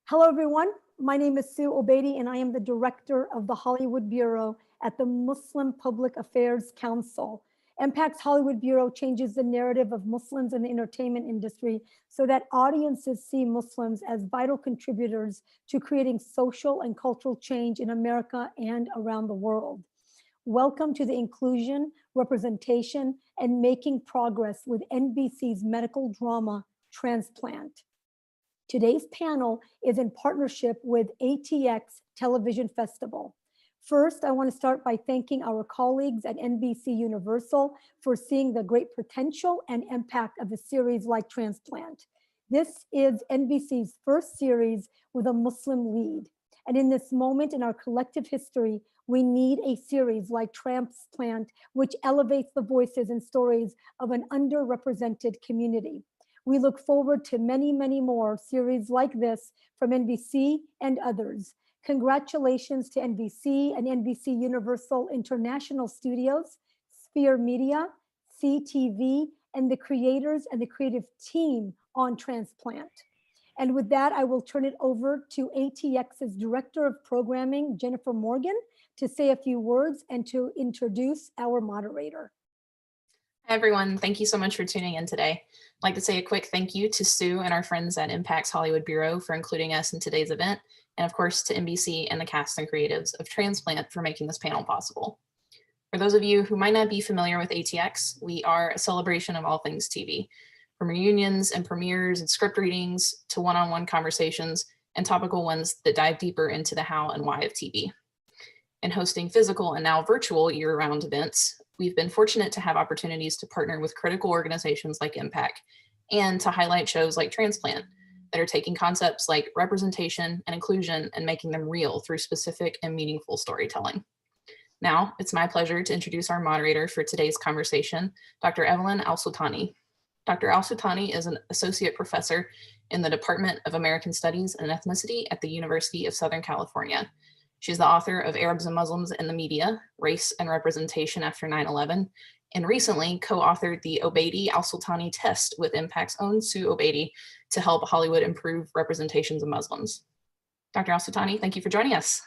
Hello, everyone. My name is Sue Obeidi, and I am the director of the Hollywood Bureau at the Muslim Public Affairs Council. MPAC's Hollywood Bureau changes the narrative of Muslims in the entertainment industry so that audiences see Muslims as vital contributors to creating social and cultural change in America and around the world. Welcome to the Inclusion, Representation, and Making Progress with NBC's medical drama, Transplant. Today's panel is in partnership with ATX Television Festival. First, I want to start by thanking our colleagues at NBC Universal for seeing the great potential and impact of a series like Transplant. This is NBC's first series with a Muslim lead. And in this moment in our collective history, we need a series like Transplant, which elevates the voices and stories of an underrepresented community. We look forward to many, many more series like this from NBC and others. Congratulations to NBC and NBC Universal International Studios, Sphere Media, CTV, and the creators and the creative team on Transplant. And with that, I will turn it over to ATX's Director of Programming, Jennifer Morgan, to say a few words and to introduce our moderator. Hi, everyone. Thank you so much for tuning in today. I'd like to say a quick thank you to Sue and our friends at MPAC's Hollywood Bureau for including us in today's event, and of course to NBC and the cast and creatives of Transplant for making this panel possible. For those of you who might not be familiar with ATX, we are a celebration of all things TV, from reunions and premieres and script readings to one-on-one conversations and topical ones that dive deeper into the how and why of TV. In hosting physical and now virtual year-round events, we've been fortunate to have opportunities to partner with critical organizations like MPAC and to highlight shows like Transplant that are taking concepts like representation and inclusion and making them real through specific and meaningful storytelling. Now, it's my pleasure to introduce our moderator for today's conversation, Dr. Evelyn Al-Sultani. Dr. Al-Sultani is an associate professor in the Department of American Studies and Ethnicity at the University of Southern California. She's the author of Arabs and Muslims in the Media, Race and Representation After 9/11, and recently co-authored the Obeidi Al-Sultani Test with MPAC's own Sue Obeidi to help Hollywood improve representations of Muslims. Dr. Al-Sultani, thank you for joining us.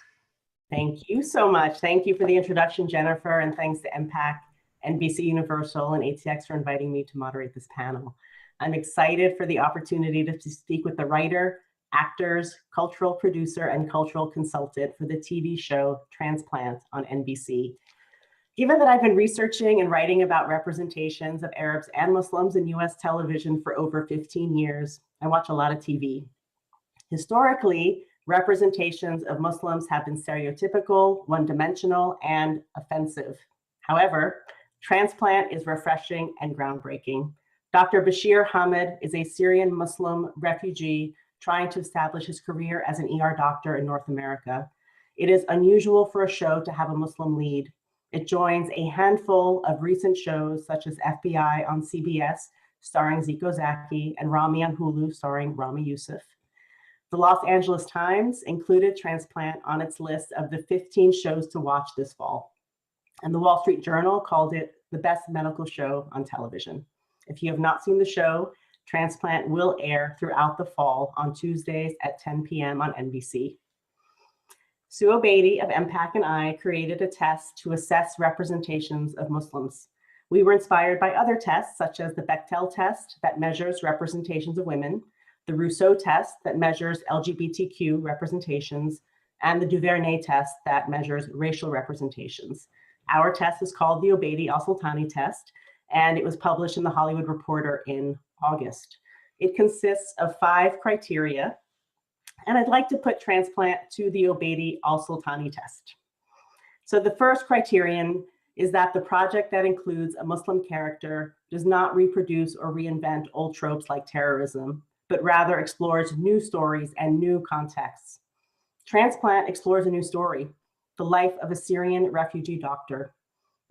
Thank you so much. Thank you for the introduction, Jennifer, and thanks to MPAC, NBC Universal, and ATX for inviting me to moderate this panel. I'm excited for the opportunity to speak with the writer, actors, cultural producer, and cultural consultant for the TV show Transplant on NBC. Given that I've been researching and writing about representations of Arabs and Muslims in US television for over 15 years, I watch a lot of TV. Historically, representations of Muslims have been stereotypical, one-dimensional, and offensive. However, Transplant is refreshing and groundbreaking. Dr. Bashir Hamid is a Syrian Muslim refugee trying to establish his career as an ER doctor in North America. It is unusual for a show to have a Muslim lead. It joins a handful of recent shows such as FBI on CBS, starring Zico Zaki, and Rami on Hulu, starring Rami Youssef. The Los Angeles Times included Transplant on its list of the 15 shows to watch this fall. And the Wall Street Journal called it the best medical show on television. If you have not seen the show, Transplant will air throughout the fall on Tuesdays at 10 p.m. on NBC. Sue Obeidi of MPAC and I created a test to assess representations of Muslims. We were inspired by other tests, such as the Bechdel test that measures representations of women, the Rousseau test that measures LGBTQ representations, and the Duvernay test that measures racial representations. Our test is called the Obeidi Al-Sultani test, and it was published in the Hollywood Reporter in August. It consists of 5 criteria, and I'd like to put Transplant to the Obeidi Al-Sultani test. So the first criterion is that the project that includes a Muslim character does not reproduce or reinvent old tropes like terrorism, but rather explores new stories and new contexts. Transplant explores a new story, the life of a Syrian refugee doctor.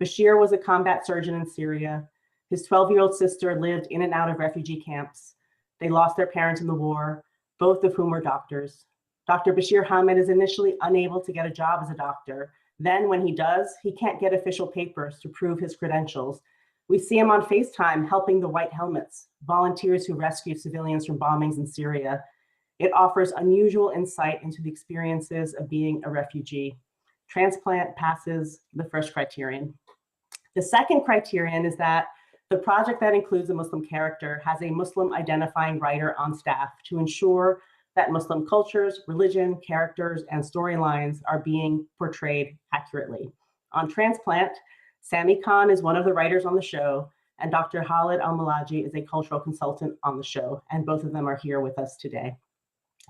Bashir was a combat surgeon in Syria. His 12-year-old sister lived in and out of refugee camps. They lost their parents in the war, both of whom were doctors. Dr. Bashir Hamid is initially unable to get a job as a doctor. Then when he does, he can't get official papers to prove his credentials. We see him on FaceTime helping the White Helmets, volunteers who rescue civilians from bombings in Syria. It offers unusual insight into the experiences of being a refugee. Transplant passes the first criterion. The second criterion is that the project that includes a Muslim character has a Muslim identifying writer on staff to ensure that Muslim cultures, religion, characters, and storylines are being portrayed accurately. On Transplant, Sami Khan is one of the writers on the show, and Dr. Khalid Al-Malaji is a cultural consultant on the show, and both of them are here with us today.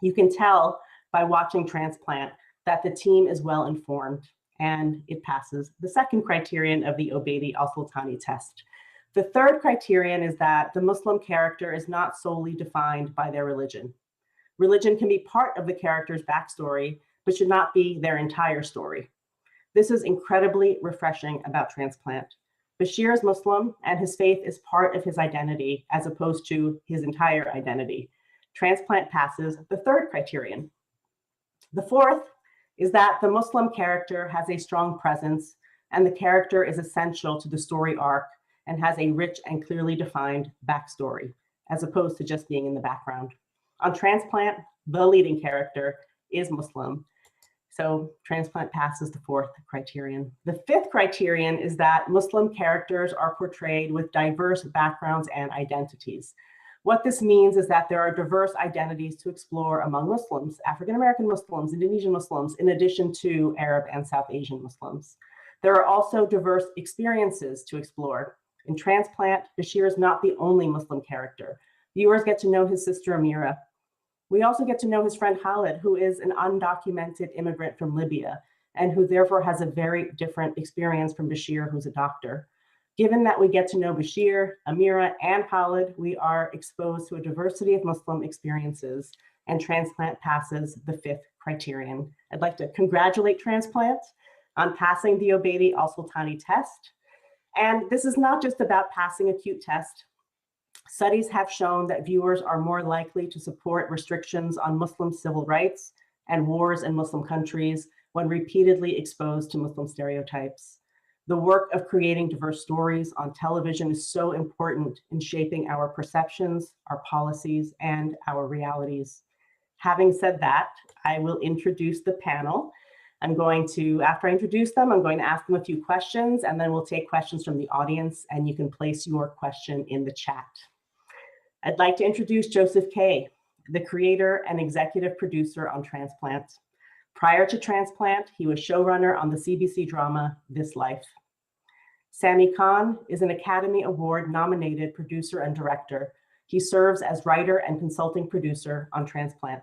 You can tell by watching Transplant that the team is well informed, and it passes the second criterion of the Obeidi al-Sultani test. The third criterion is that the Muslim character is not solely defined by their religion. Religion can be part of the character's backstory, but should not be their entire story. This is incredibly refreshing about Transplant. Bashir is Muslim, and his faith is part of his identity as opposed to his entire identity. Transplant passes the third criterion. The fourth is that the Muslim character has a strong presence, and the character is essential to the story arc and has a rich and clearly defined backstory, as opposed to just being in the background. On Transplant, the leading character is Muslim, so Transplant passes the fourth criterion. The fifth criterion is that Muslim characters are portrayed with diverse backgrounds and identities. What this means is that there are diverse identities to explore among Muslims, African-American Muslims, Indonesian Muslims, in addition to Arab and South Asian Muslims. There are also diverse experiences to explore. In Transplant, Bashir is not the only Muslim character. Viewers get to know his sister Amira. We also get to know his friend Khalid, who is an undocumented immigrant from Libya, and who therefore has a very different experience from Bashir, who's a doctor. Given that we get to know Bashir, Amira, and Khalid, we are exposed to a diversity of Muslim experiences, and Transplant passes the fifth criterion. I'd like to congratulate Transplant on passing the Obeidi al-Sultani test. And this is not just about passing a cute test. Studies have shown that viewers are more likely to support restrictions on Muslim civil rights and wars in Muslim countries when repeatedly exposed to Muslim stereotypes. The work of creating diverse stories on television is so important in shaping our perceptions, our policies, and our realities. Having said that, I will introduce the panel. After I introduce them, I'm going to ask them a few questions, and then we'll take questions from the audience, and you can place your question in the chat. I'd like to introduce Joseph Kay, the creator and executive producer on Transplant. Prior to Transplant, he was showrunner on the CBC drama This Life. Sami Khan is an Academy Award nominated producer and director. He serves as writer and consulting producer on Transplant.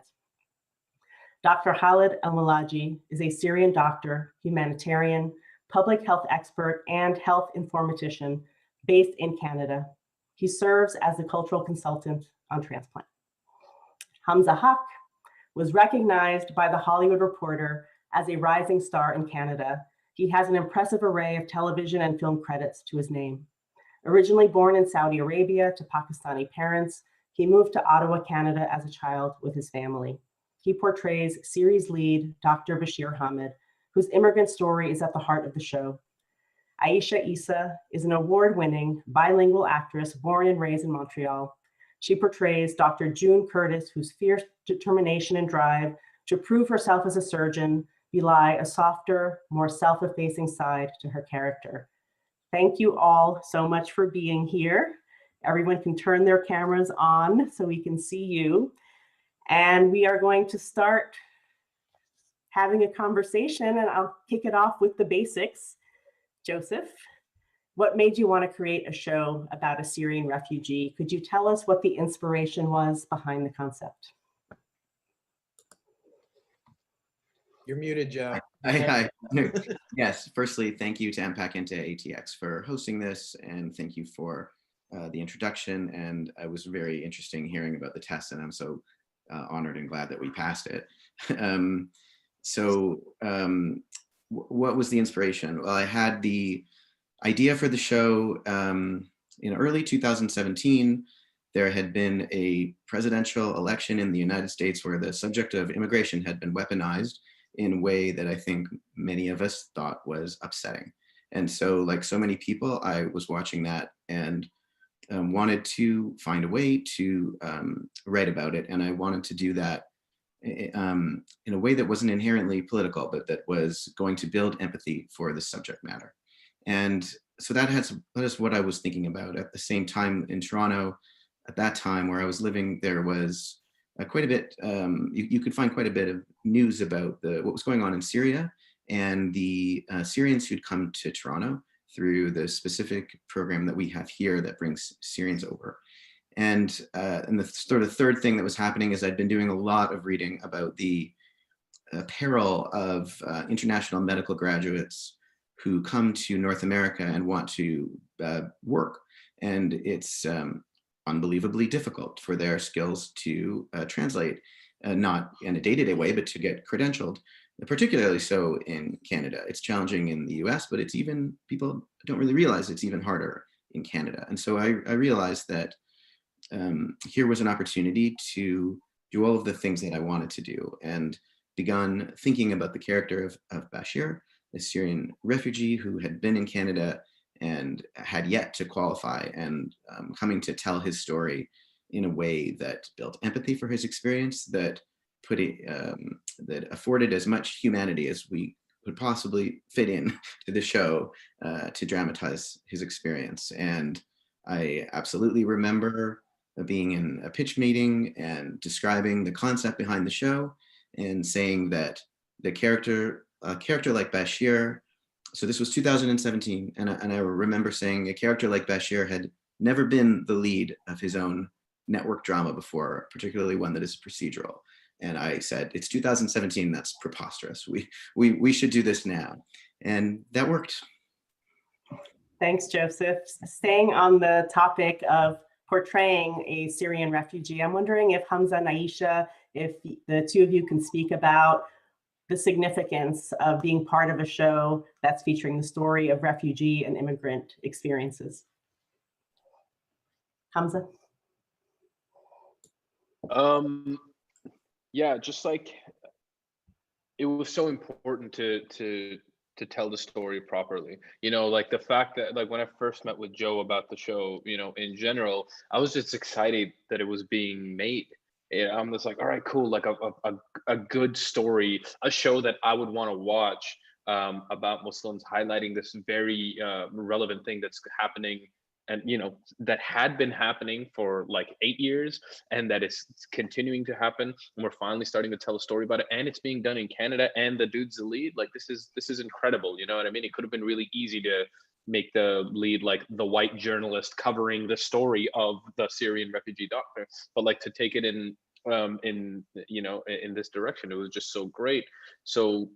Dr. Khalid Al-Malaji is a Syrian doctor, humanitarian, public health expert, and health informatician based in Canada. He serves as the cultural consultant on Transplant. Hamza Haq was recognized by The Hollywood Reporter as a rising star in Canada. He has an impressive array of television and film credits to his name. Originally born in Saudi Arabia to Pakistani parents, he moved to Ottawa, Canada as a child with his family. He portrays series lead Dr. Bashir Hamid, whose immigrant story is at the heart of the show. Aisha Issa is an award-winning bilingual actress born and raised in Montreal. She portrays Dr. June Curtis, whose fierce determination and drive to prove herself as a surgeon belie a softer, more self-effacing side to her character. Thank you all so much for being here. Everyone can turn their cameras on so we can see you. And we are going to start having a conversation, and I'll kick it off with the basics. Joseph, what made you want to create a show about a Syrian refugee? Could you tell us what the inspiration was behind the concept? You're muted, Joe. Hi. Yes, firstly, thank you to MPAC and to ATX for hosting this, and thank you for the introduction. And it was very interesting hearing about the test, and I'm so honored and glad that we passed it. What was the inspiration? Well, I had the idea for the show in early 2017. There had been a presidential election in the United States where the subject of immigration had been weaponized in a way that I think many of us thought was upsetting. And so, like so many people, I was watching that and wanted to find a way to write about it. And I wanted to do that in a way that wasn't inherently political, but that was going to build empathy for the subject matter. And so that is what I was thinking about. At the same time in Toronto, at that time where I was living, there was quite a bit, you could find quite a bit of news about what was going on in Syria and the Syrians who'd come to Toronto through the specific program that we have here that brings Syrians over. And the sort of third thing that was happening is I'd been doing a lot of reading about the peril of international medical graduates who come to North America and want to work. And it's unbelievably difficult for their skills to translate, not in a day-to-day way, but to get credentialed, particularly so in Canada. It's challenging in the US, but it's even, people don't really realize it's even harder in Canada. And so I realized that here was an opportunity to do all of the things that I wanted to do, and begun thinking about the character of Bashir, a Syrian refugee who had been in Canada and had yet to qualify, and coming to tell his story in a way that built empathy for his experience, that that afforded as much humanity as we could possibly fit in to the show to dramatize his experience. And I absolutely remember being in a pitch meeting and describing the concept behind the show and saying that a character like Bashir, so this was 2017, and I remember saying a character like Bashir had never been the lead of his own network drama before, particularly one that is procedural. And I said, it's 2017, that's preposterous. We should do this now. And that worked. Thanks, Joseph. Staying on the topic of portraying a Syrian refugee, I'm wondering if Hamza and Aisha, if the two of you can speak about the significance of being part of a show that's featuring the story of refugee and immigrant experiences. Hamza? Yeah, just like it was so important to tell the story properly. You know, like the fact that, like, when I first met with Joe about the show, you know, in general, I was just excited that it was being made. Yeah, I'm just like, all right, cool, like a good story, a show that I would want to watch about Muslims, highlighting this very relevant thing that's happening, and you know, that had been happening for like 8 years, and that is continuing to happen, and we're finally starting to tell a story about it, and it's being done in Canada, and the dude's the lead. Like, this is incredible, you know what I mean? It could have been really easy to make the lead like the white journalist covering the story of the Syrian refugee doctor, but like to take it in you know, in this direction, it was just so great. So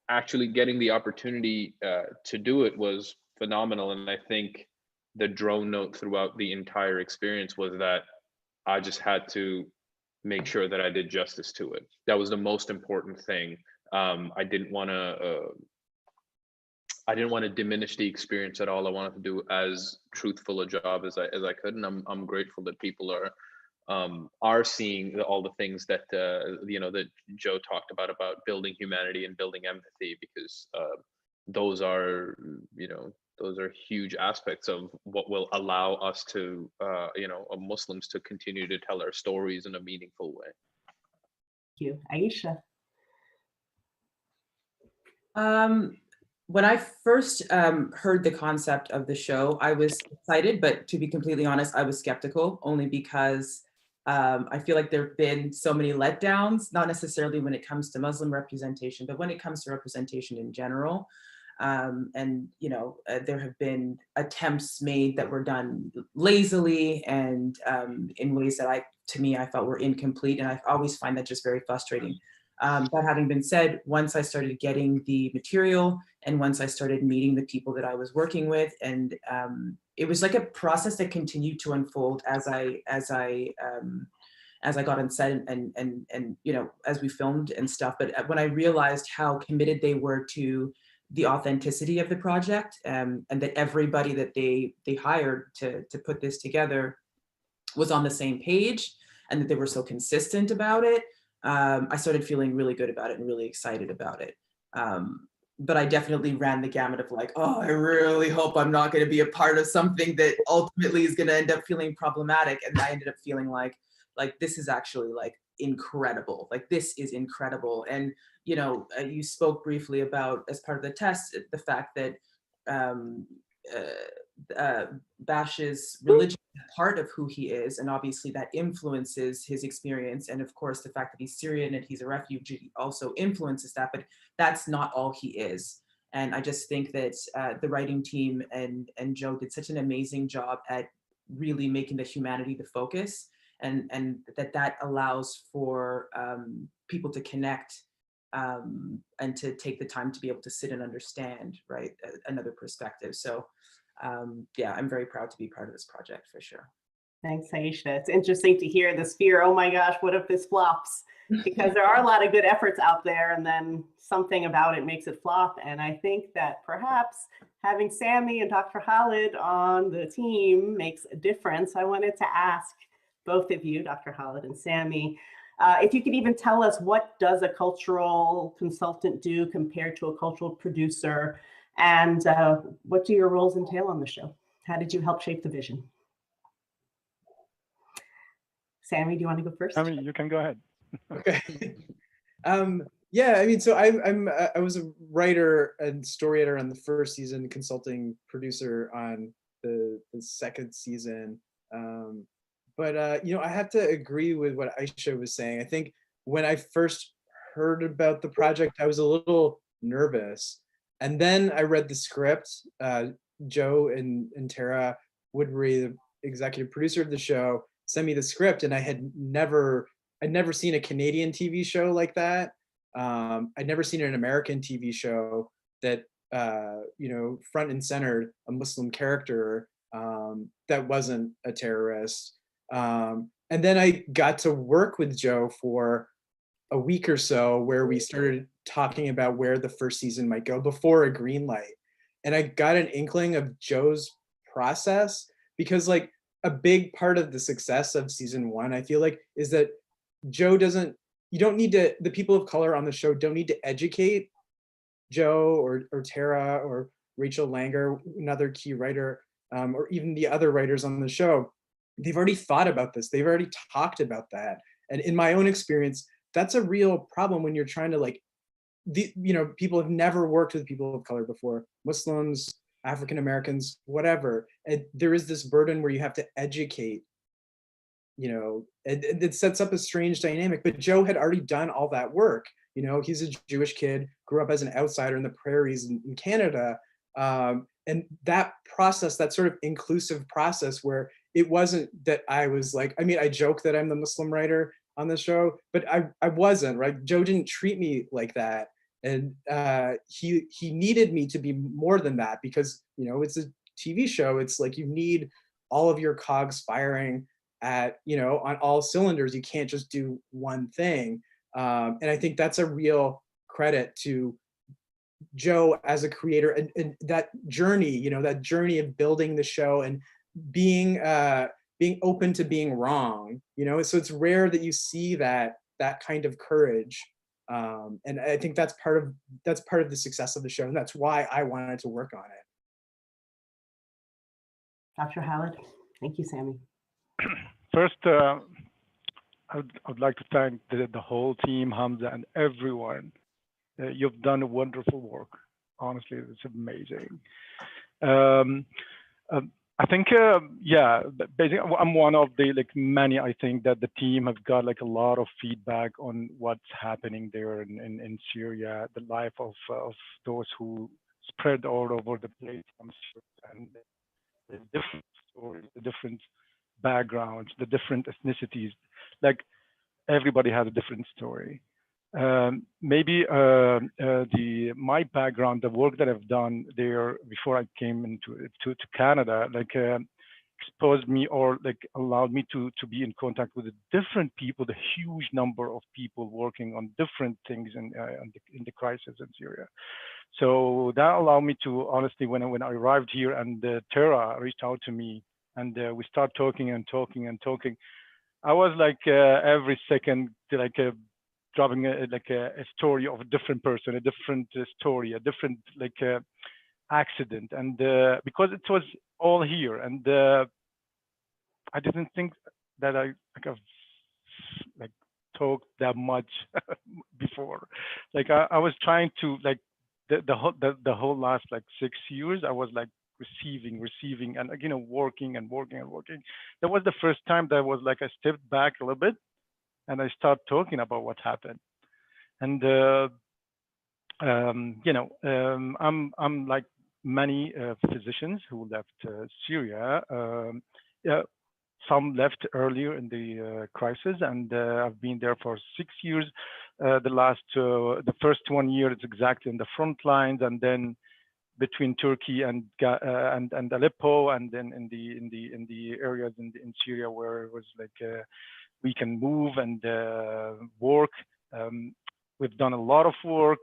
actually getting the opportunity to do it was phenomenal. And I think the drone note throughout the entire experience was that I just had to make sure that I did justice to it. That was the most important thing. I didn't want to diminish the experience at all. I wanted to do as truthful a job as I could, and I'm grateful that people are seeing all the things that you know, that Joe talked about building humanity and building empathy, because those are, you know, those are huge aspects of what will allow us to you know, Muslims to continue to tell our stories in a meaningful way. Thank you. Aisha? When I first heard the concept of the show, I was excited, but to be completely honest, I was skeptical, only because I feel like there have been so many letdowns, not necessarily when it comes to Muslim representation, but when it comes to representation in general. And, you know, there have been attempts made that were done lazily and in ways that to me, I felt were incomplete. And I always find that just very frustrating. That having been said, once I started getting the material and once I started meeting the people that I was working with, and it was like a process that continued to unfold as I got on set and you know, as we filmed and stuff. But when I realized how committed they were to the authenticity of the project, and that everybody that they hired to put this together was on the same page, and that they were so consistent about it, I started feeling really good about it and really excited about it. But I definitely ran the gamut of like, oh, I really hope I'm not going to be a part of something that ultimately is going to end up feeling problematic. And I ended up feeling like this is actually like incredible. Like, this is incredible. And, you know, you spoke briefly about, as part of the test, the fact that Bash's religion is part of who he is, and obviously that influences his experience. And of course, the fact that he's Syrian and he's a refugee also influences that, but that's not all he is. And I just think that the writing team and Joe did such an amazing job at really making the humanity the focus, and that allows for people to connect and to take the time to be able to sit and understand, right, another perspective. So yeah, I'm very proud to be part of this project for sure. Thanks, Aisha. It's interesting to hear this fear, oh my gosh, what if this flops? Because there are a lot of good efforts out there, and then something about it makes it flop. And I think that perhaps having Sammy and Dr. Khalid on the team makes a difference. I wanted to ask both of you, Dr. Khalid and Sammy, if you could even tell us, what does a cultural consultant do compared to a cultural producer? And what do your roles entail on the show? How did you help shape the vision? Sammy, do you want to go first? Sammy, you can go ahead. Okay. Yeah, I mean, so I was a writer and story editor on the first season, consulting producer on the second season. But you know, I have to agree with what Aisha was saying. I think when I first heard about the project, I was a little nervous. And then I read the script. Joe and Tara Woodbury, the executive producer of the show, sent me the script, and I'd never seen a Canadian TV show like that. I'd never seen an American TV show that you know, front and centered a Muslim character that wasn't a terrorist. And then I got to work with Joe for a week or so, where we started talking about where the first season might go before a green light. And I got an inkling of Joe's process, because like a big part of the success of season one, I feel like, is that Joe doesn't, you don't need to, the people of color on the show don't need to educate Joe or Tara or Rachel Langer, another key writer, or even the other writers on the show. They've already thought about this. They've already talked about that. And in my own experience, that's a real problem when you're trying to, like, you know, people have never worked with people of color before, Muslims, African Americans, whatever. And there is this burden where you have to educate, you know, and it sets up a strange dynamic. But Joe had already done all that work. You know, he's a Jewish kid, grew up as an outsider in the prairies in Canada. And that process, that sort of inclusive process, where it wasn't that I was like, I mean, I joke that I'm the Muslim writer on the show, but I wasn't, right? Joe didn't treat me like that. And he needed me to be more than that, because, you know, it's a TV show. It's like you need all of your cogs firing at, you know, on all cylinders. You can't just do one thing. And I think that's a real credit to Joe as a creator, and that journey, you know, that journey of building the show and being open to being wrong, you know. So it's rare that you see that kind of courage. And I think that's part of the success of the show, and that's why I wanted to work on it. Dr. Khalid, thank you, Sammy. First, I'd like to thank the whole team, Hamza, and everyone. You've done wonderful work. Honestly, it's amazing. I think, yeah, basically, I'm one of the many. I think that the team have got a lot of feedback on what's happening there in Syria, the life of those who spread all over the place, and the different stories, the different backgrounds, the different ethnicities. Like, everybody has a different story. Maybe my background, the work that I've done there before I came to Canada, exposed me, or allowed me to be in contact with the different people, the huge number of people working on different things in the crisis in Syria. So that allowed me to, honestly, when I arrived here, and Tara reached out to me, and we start talking and talking and talking, I was every second dropping a story of a different person, a different story, a different accident, and because it was all here, and I didn't think that I've talked that much before. Like I was trying to like the whole last like 6 years, I was like receiving and like, working and working and working. That was the first time that was like I stepped back a little bit and I started talking about what happened. And I'm like many physicians who left Syria. Yeah, some left earlier in the crisis, and I've been there for 6 years. The first 1 year is exactly in the front lines, and then between Turkey and Aleppo, and then in the areas in Syria where it was like we can move and work. We've done a lot of work.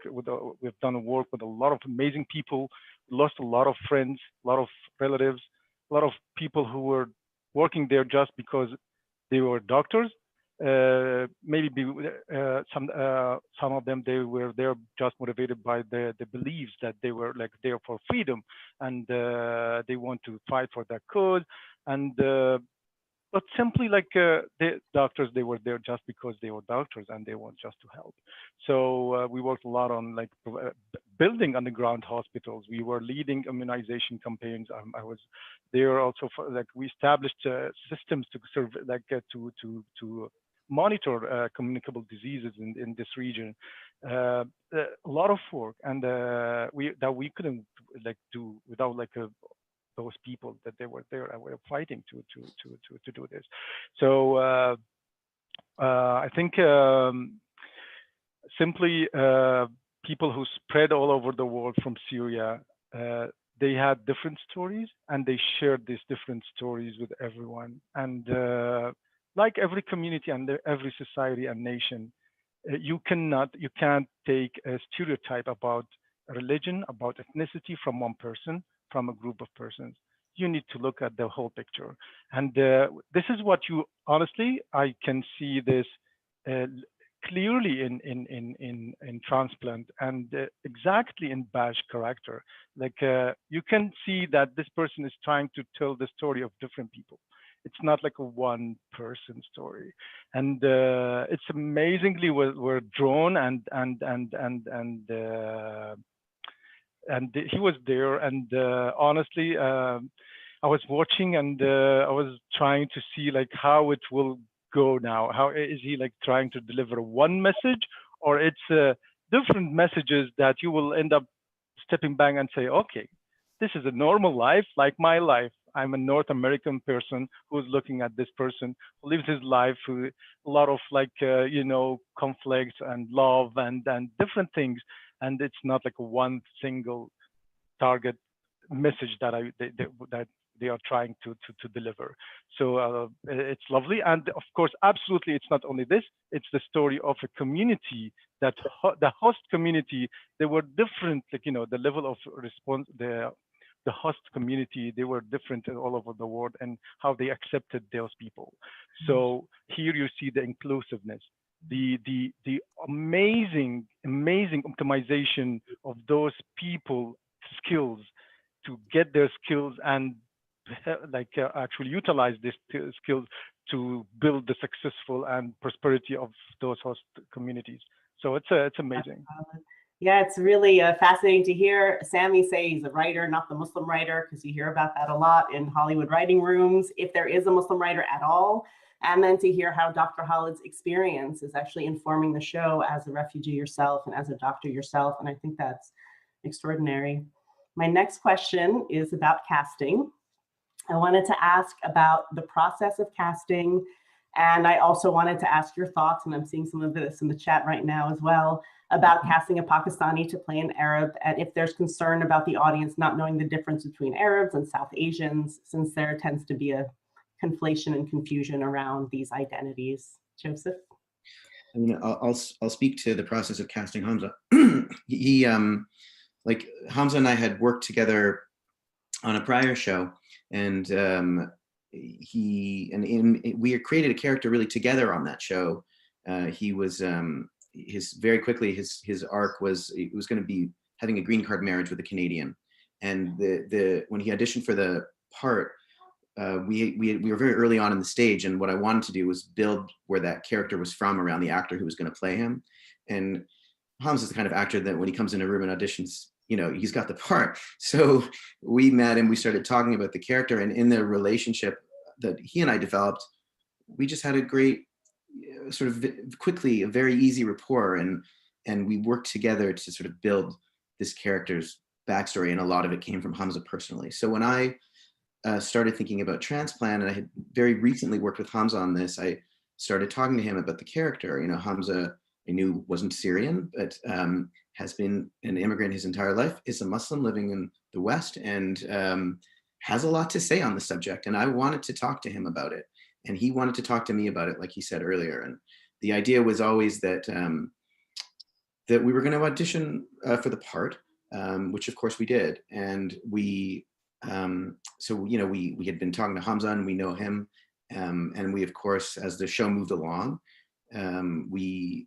We've done work with a lot of amazing people. We lost a lot of friends, a lot of relatives, a lot of people who were working there just because they were doctors. Maybe some of them, they were there just motivated by the beliefs that they were like there for freedom, and they want to fight for that cause. And but simply like the doctors, they were there just because they were doctors and they want just to help. So we worked a lot on like building underground hospitals. We were leading immunization campaigns. I was there also for like we established systems to serve like to monitor communicable diseases in this region. A lot of work, and we couldn't like do without like those people that they were there and were fighting to do this. So I think simply people who spread all over the world from Syria, they had different stories and they shared these different stories with everyone. And like every community and every society and nation, you can't take a stereotype about religion, about ethnicity from one person, from a group of persons. You need to look at the whole picture. And this is what honestly, I can see this clearly in Transplant and exactly in Baj's character. Like you can see that this person is trying to tell the story of different people. It's not like a one person story. And it's amazingly we're drawn and he was there, and honestly, I was watching and I was trying to see like how it will go now. How is he like trying to deliver one message, or it's different messages that you will end up stepping back and say, okay, this is a normal life like my life. I'm a North American person who's looking at this person who lives his life with a lot of like, conflicts and love and different things. And it's not like a one single target message that they are trying to deliver. So it's lovely. And of course, absolutely, it's not only this, it's the story of a community that the host community, they were different, like, the level of response, the host community, they were different all over the world and how they accepted those people. So here you see the inclusiveness, the amazing optimization of those people skills to get their skills and actually utilize these skills to build the successful and prosperity of those host communities. So it's amazing. Yeah, it's really fascinating to hear Sammy say he's a writer, not the Muslim writer, because you hear about that a lot in Hollywood writing rooms, if there is a Muslim writer at all. And then to hear how Dr. Khalid's experience is actually informing the show as a refugee yourself and as a doctor yourself. And I think that's extraordinary. My next question is about casting. I wanted to ask about the process of casting. And I also wanted to ask your thoughts, and I'm seeing some of this in the chat right now as well, about casting a Pakistani to play an Arab, and if there's concern about the audience not knowing the difference between Arabs and South Asians, since there tends to be a conflation and confusion around these identities. Joseph? I mean, I'll speak to the process of casting Hamza. He like Hamza and I had worked together on a prior show, and we created a character really together on that show. He was very quickly his arc was it was going to be having a green card marriage with a Canadian, and when he auditioned for the part, we were very early on in the stage, and what I wanted to do was build where that character was from around the actor who was going to play him. And Hans is the kind of actor that when he comes in a room and auditions, he's got the part. So we met and we started talking about the character, and in the relationship that he and I developed, we just had a great sort of quickly a very easy rapport, and we worked together to sort of build this character's backstory, and a lot of it came from Hamza personally. So when I started thinking about Transplant, and I had very recently worked with Hamza on this, I started talking to him about the character. Hamza, I knew wasn't Syrian, but has been an immigrant his entire life, is a Muslim living in the West, and has a lot to say on the subject. And I wanted to talk to him about it, and he wanted to talk to me about it, like he said earlier. And the idea was always that that we were going to audition for the part, which of course we did. And we had been talking to Hamza, and we know him, and we, of course, as the show moved along, we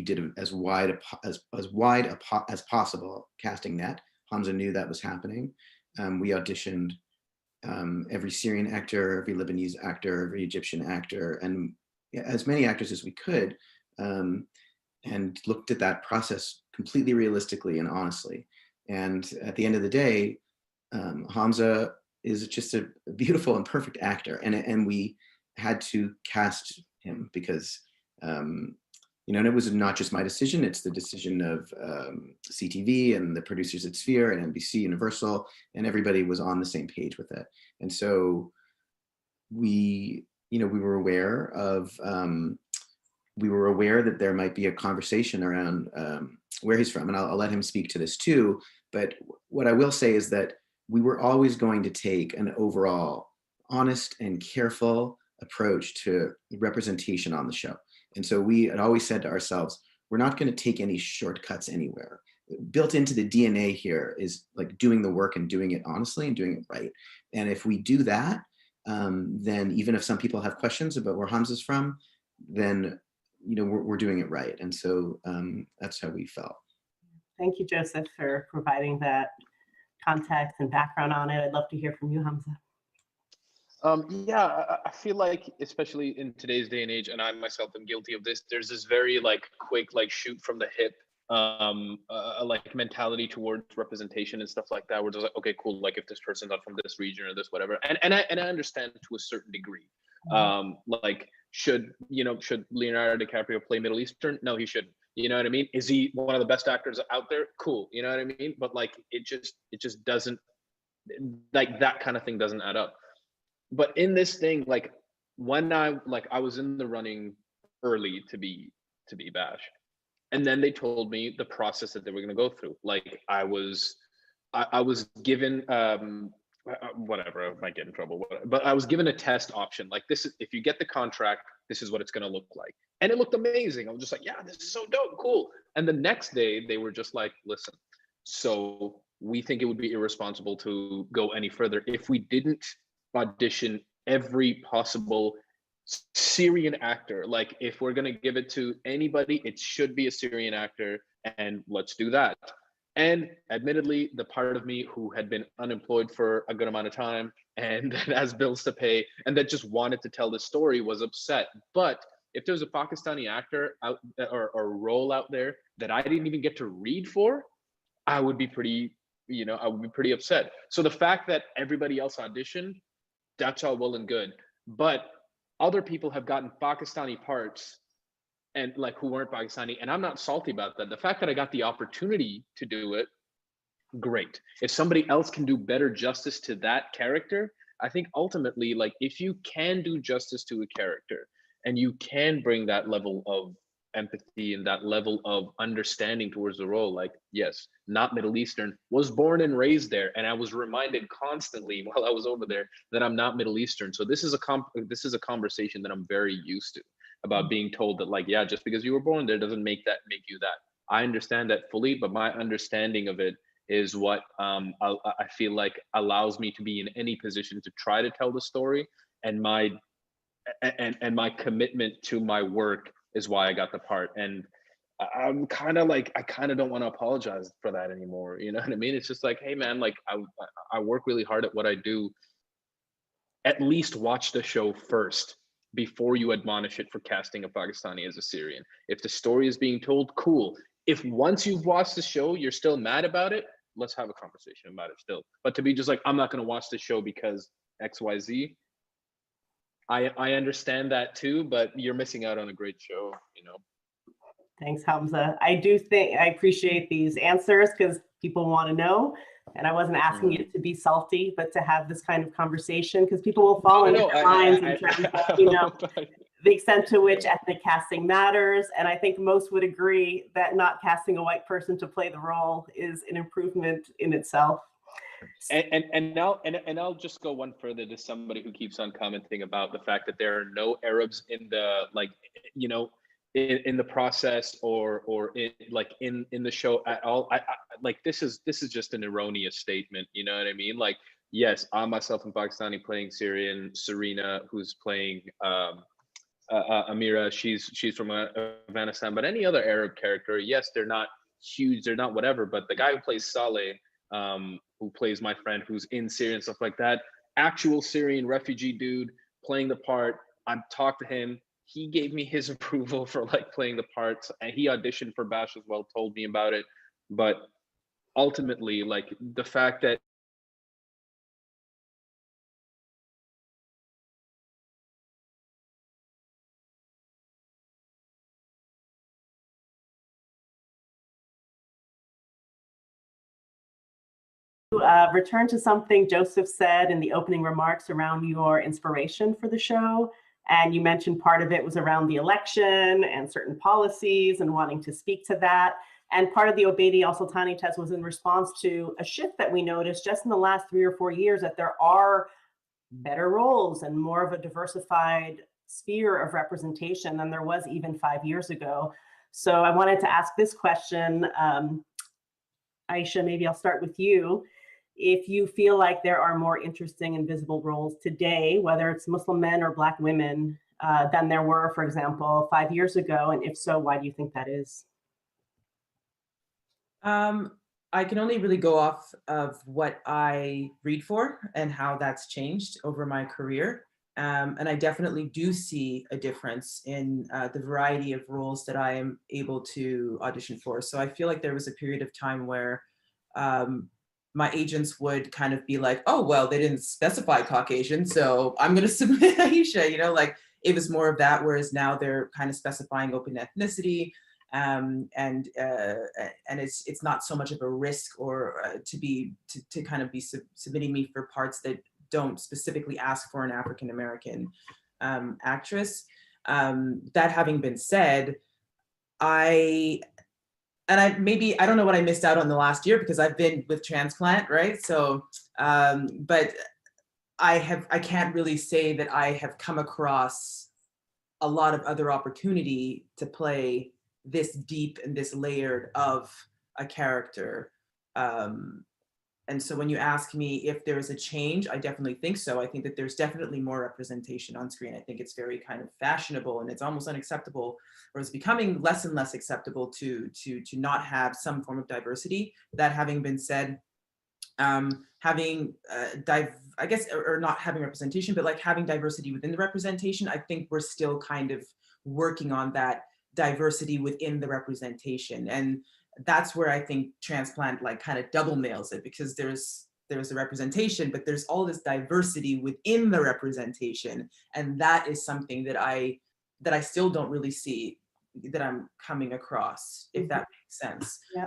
did as wide as possible casting net. Hamza knew that was happening. We auditioned every Syrian actor, every Lebanese actor, every Egyptian actor, and as many actors as we could, and looked at that process completely realistically and honestly. And at the end of the day, Hamza is just a beautiful and perfect actor, and we had to cast him because and it was not just my decision, it's the decision of CTV and the producers at Sphere and NBC, Universal, and everybody was on the same page with it. And so we were aware that there might be a conversation around where he's from, and I'll let him speak to this too. But what I will say is that we were always going to take an overall honest and careful approach to representation on the show. And so we had always said to ourselves, we're not going to take any shortcuts anywhere. Built into the DNA here is like doing the work and doing it honestly and doing it right. And if we do that, then even if some people have questions about where Hamza's from, then we're doing it right. And so that's how we felt. Thank you, Joseph, for providing that context and background on it. I'd love to hear from you, Hamza. Yeah, I feel like, especially in today's day and age, and I myself am guilty of this, there's this very quick, shoot from the hip, mentality towards representation and stuff like that, where it's like, okay, cool, if this person's not from this region or this whatever, and I understand to a certain degree. Should Leonardo DiCaprio play Middle Eastern? No, he shouldn't. You know what I mean? Is he one of the best actors out there? Cool. You know what I mean? But it just doesn't, that kind of thing doesn't add up. But in this thing, when I was in the running early to be Bash, and then they told me the process that they were going to go through. I was given whatever, I might get in trouble, but I was given a test option. This is, if you get the contract, this is what it's going to look like. And it looked amazing. I was just like, yeah, this is so dope, cool. And the next day they were just like, listen, so we think it would be irresponsible to go any further if we didn't audition every possible Syrian actor. If we're going to give it to anybody, it should be a Syrian actor, and let's do that. And admittedly, the part of me who had been unemployed for a good amount of time and has bills to pay and that just wanted to tell the story was upset. But if there's a Pakistani actor out or role out there that I didn't even get to read for, I would be pretty upset. So the fact that everybody else auditioned, that's all well and good. But other people have gotten Pakistani parts and who weren't Pakistani, and I'm not salty about that. The fact that I got the opportunity to do it, great. If somebody else can do better justice to that character, I think ultimately, if you can do justice to a character and you can bring that level of empathy and that level of understanding towards the role, yes, not Middle Eastern, was born and raised there, and I was reminded constantly while I was over there that I'm not Middle Eastern. So this is a conversation that I'm very used to, about being told that yeah, just because you were born there doesn't make you that. I understand that fully, but my understanding of it is what I feel like allows me to be in any position to try to tell the story, and my commitment to my work is why I got the part. And I'm kind of I kind of don't want to apologize for that anymore. You know what I mean? It's just hey man, I work really hard at what I do. at least watch the show first before you admonish it for casting a Pakistani as a Syrian. If the story is being told, cool. If once you've watched the show, you're still mad about it, let's have a conversation about it still. But to be just like, I'm not going to watch the show because XYZ, I understand that too, but you're missing out on a great show, you know. Thanks, Hamza. I appreciate these answers because people want to know. And I wasn't asking you to be salty, but to have this kind of conversation because people will fall into their minds in terms of, you know, the extent to which ethnic casting matters. And I think most would agree that not casting a white person to play the role is an improvement in itself. And I'll just go one further to somebody who keeps on commenting about the fact that there are no Arabs in the, like, you know, in the process or in the show at all. I like, this is just an erroneous statement, you know what I mean? Like, yes, I myself am Pakistani playing Syrian. Serena, who's playing Amira, she's from Afghanistan. But any other Arab character, yes, they're not huge, they're not whatever, but the guy who plays Saleh, who plays my friend who's in Syria and stuff like that, actual Syrian refugee dude playing the part. I've talked to him. He gave me his approval for like playing the parts, and he auditioned for Bash as well, told me about it. But ultimately, like, the fact that return to something Joseph said in the opening remarks around your inspiration for the show. And you mentioned part of it was around the election and certain policies and wanting to speak to that. And part of the Obeidi al-Sultani test was in response to a shift that we noticed just in the last 3 or 4 years, that there are better roles and more of a diversified sphere of representation than there was even 5 years ago. So I wanted to ask this question. Aisha, maybe I'll start with you. If you feel like there are more interesting and visible roles today, whether it's Muslim men or Black women, than there were, for example, 5 years ago, and if so, why do you think that is? I can only really go off of what I read for and how that's changed over my career. And I definitely do see a difference in the variety of roles that I am able to audition for. So I feel like there was a period of time where my agents would kind of be like, oh, well, they didn't specify Caucasian, so I'm going to submit Aisha, you know, like it was more of that, whereas now they're kind of specifying open ethnicity. And it's not so much of a risk or to kind of be submitting me for parts that don't specifically ask for an African-American actress. That having been said, I don't know what I missed out on the last year because I've been with Transplant, right? So, but I can't really say that I have come across a lot of other opportunity to play this deep and this layered of a character. And so when you ask me if there's a change, I definitely think so. I think that there's definitely more representation on screen. I think it's very kind of fashionable and it's almost unacceptable, or it's becoming less and less acceptable to not have some form of diversity. That having been said, having I guess, or not having representation, but like having diversity within the representation, I think we're still kind of working on that diversity within the representation. And that's where I think Transplant like kind of double nails it, because there's the representation, but there's all this diversity within the representation. And that is something that I still don't really see that I'm coming across, if that makes sense. Yeah.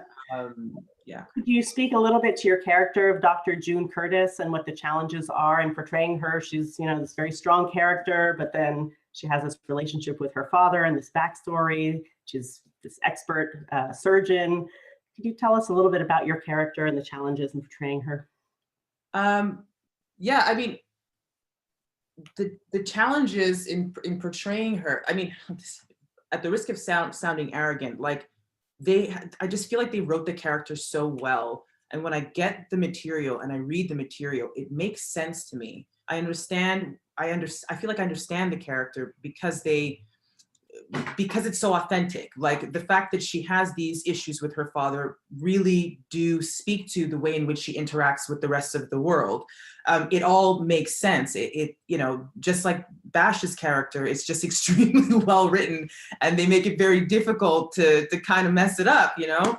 Yeah. Could you speak a little bit to your character of Dr. June Curtis and what the challenges are in portraying her? She's, you know, this very strong character, but then she has this relationship with her father and this backstory. She's this expert surgeon. Could you tell us a little bit about your character and the challenges in portraying her? Yeah, I mean, the challenges in portraying her, I mean, at the risk of sounding arrogant, like I just feel like they wrote the character so well. And when I get the material and I read the material, it makes sense to me. I feel like I understand the character because because it's so authentic. Like the fact that she has these issues with her father really do speak to the way in which she interacts with the rest of the world. It all makes sense. It you know, just like Bash's character, it's just extremely well written, and they make it very difficult to kind of mess it up, you know?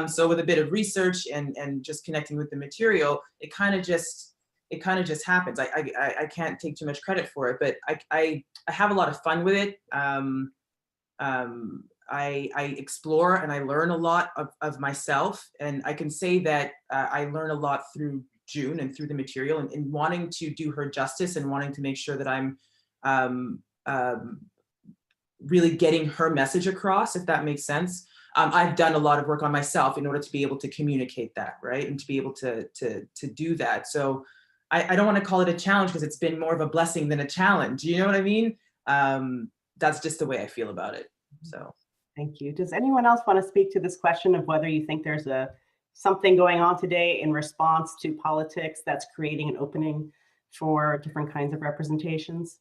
So with a bit of research and just connecting with the material, it kind of just happens. I can't take too much credit for it, but I have a lot of fun with it. I explore and I learn a lot of myself, and I can say that I learn a lot through June and through the material, and wanting to do her justice and wanting to make sure that I'm really getting her message across, if that makes sense. I've done a lot of work on myself in order to be able to communicate that, right? And to be able to do that. So I don't want to call it a challenge, because it's been more of a blessing than a challenge. You know what I mean? That's just the way I feel about it. So. Thank you. Does anyone else want to speak to this question of whether you think there's something going on today in response to politics that's creating an opening for different kinds of representations?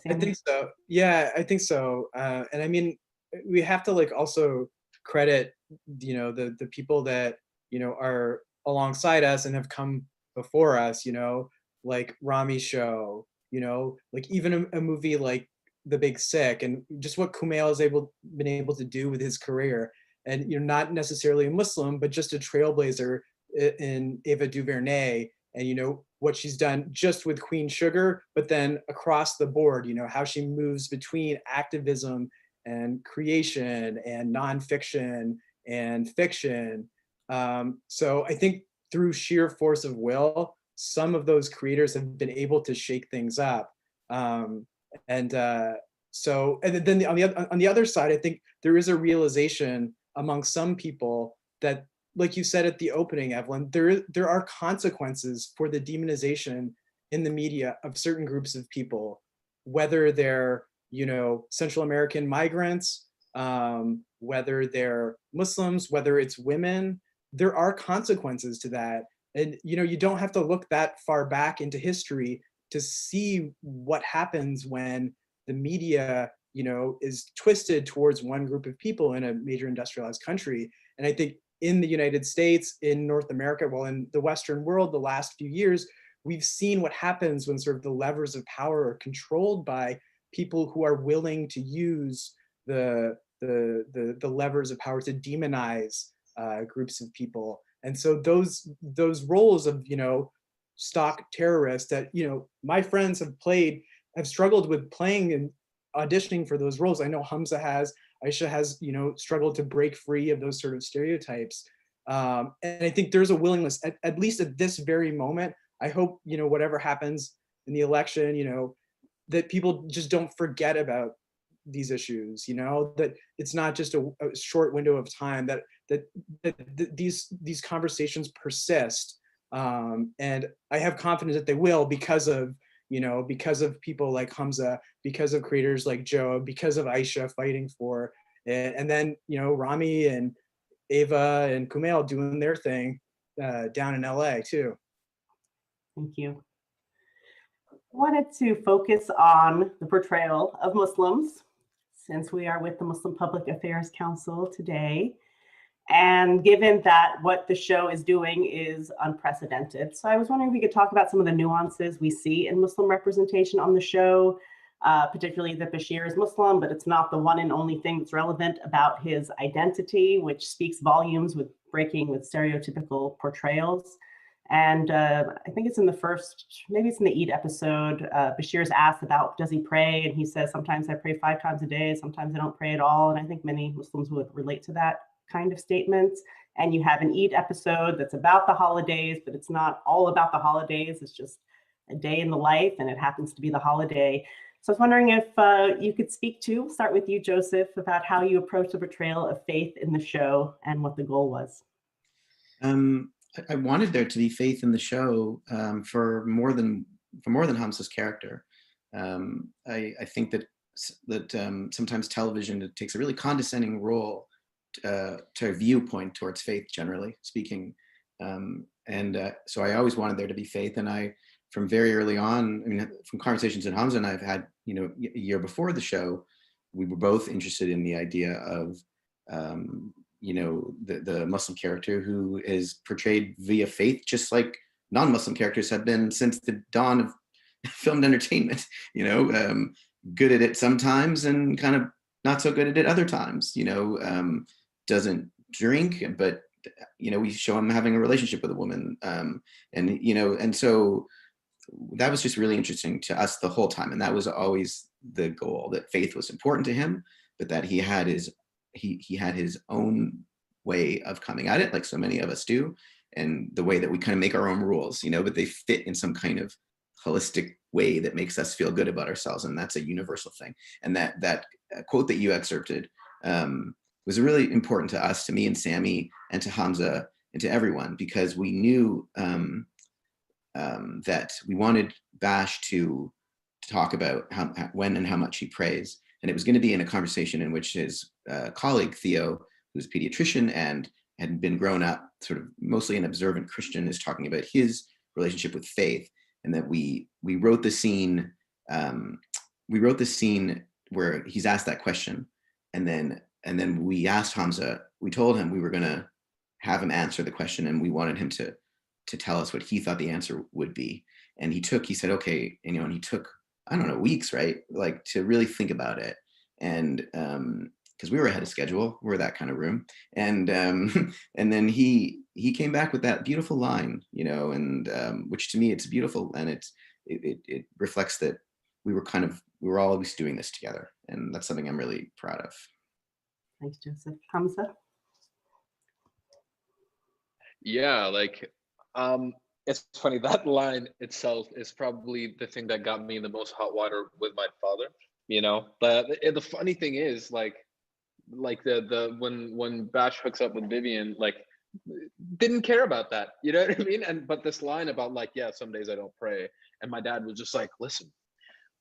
I think so. Yeah, I think so. And I mean, we have to like also credit, you know, the people that, you know, are alongside us and have come before us, you know, like Rami's show, you know, like even a movie like The Big Sick, and just what Kumail has been able to do with his career. And you're not necessarily a Muslim, but just a trailblazer in Ava DuVernay, and you know what she's done just with Queen Sugar, but then across the board, you know, how she moves between activism and creation and nonfiction and fiction. So I think through sheer force of will, some of those creators have been able to shake things up. So, and then on the other side, I think there is a realization among some people that, like you said at the opening, Evelyn, there are consequences for the demonization in the media of certain groups of people, whether they're, you know, Central American migrants, whether they're Muslims, whether it's women. There are consequences to that. And, you know, you don't have to look that far back into history to see what happens when the media, you know, is twisted towards one group of people in a major industrialized country. And I think in the United States, in North America, well, in the Western world, the last few years, we've seen what happens when sort of the levers of power are controlled by people who are willing to use the levers of power to demonize groups of people. And so those roles of, you know, stock terrorists that, you know, my friends have struggled with playing and auditioning for those roles. I know Hamza has, Aisha has, you know, struggled to break free of those sort of stereotypes. And I think there's a willingness, at least at this very moment. I hope, you know, whatever happens in the election, you know, that people just don't forget about these issues, you know, that it's not just a short window of time, that these conversations persist. And I have confidence that they will, because of, you know, because of people like Hamza, because of creators like Joe, because of Aisha fighting for it, and then, you know, Rami and Ava and Kumail doing their thing down in LA too. Thank you. I wanted to focus on the portrayal of Muslims, since we are with the Muslim Public Affairs Council today. And given that what the show is doing is unprecedented. So I was wondering if we could talk about some of the nuances we see in Muslim representation on the show, particularly that Bashir is Muslim, but it's not the one and only thing that's relevant about his identity, which speaks volumes with breaking with stereotypical portrayals. And I think it's in the first, maybe it's in the Eid episode, Bashir's asked about, does he pray? And he says, sometimes I pray 5 times a day, sometimes I don't pray at all. And I think many Muslims would relate to that kind of statements. And you have an Eid episode that's about the holidays, but it's not all about the holidays. It's just a day in the life, and it happens to be the holiday. So I was wondering if you could speak to, we'll start with you, Joseph, about how you approach the portrayal of faith in the show and what the goal was. I wanted there to be faith in the show for more than Hamza's character. I think that sometimes television takes a really condescending role to a viewpoint towards faith, generally speaking, so I always wanted there to be faith. And I, from very early on, I mean, from conversations that Hamza and I've had, you know, a year before the show, we were both interested in the idea of, you know, the Muslim character who is portrayed via faith, just like non-Muslim characters have been since the dawn of filmed entertainment, you know, good at it sometimes and kind of not so good at it other times, you know, doesn't drink, but, you know, we show him having a relationship with a woman. And, you know, and so that was just really interesting to us the whole time. And that was always the goal, that faith was important to him, but that he had his, he had his own way of coming at it, like so many of us do. And the way that we kind of make our own rules, you know, but they fit in some kind of holistic way that makes us feel good about ourselves. And that's a universal thing. And that quote that you excerpted was really important to us, to me and Sammy and to Hamza and to everyone, because we knew that we wanted Bash to talk about when and how much he prays. And it was going to be in a conversation in which his colleague, Theo, who's a pediatrician and had been grown up sort of mostly an observant Christian, is talking about his relationship with faith. And that we wrote the scene, where he's asked that question. And then we asked Hamza, we told him we were going to have him answer the question, and we wanted him to tell us what he thought the answer would be. And he said, okay, and, you know, and he took, I don't know, weeks, right? Like to really think about it. And because we were ahead of schedule, we're that kind of room. And and then he came back with that beautiful line, you know, and which to me, it's beautiful. And it reflects that we were always doing this together. And that's something I'm really proud of. Thanks, Joseph. Hamza? Yeah, like, it's funny, that line itself is probably the thing that got me in the most hot water with my father, you know. But the funny thing is, like the when Bash hooks up with Vivian, like, didn't care about that, you know what I mean? But this line about, like, yeah, some days I don't pray, and my dad was just like, listen,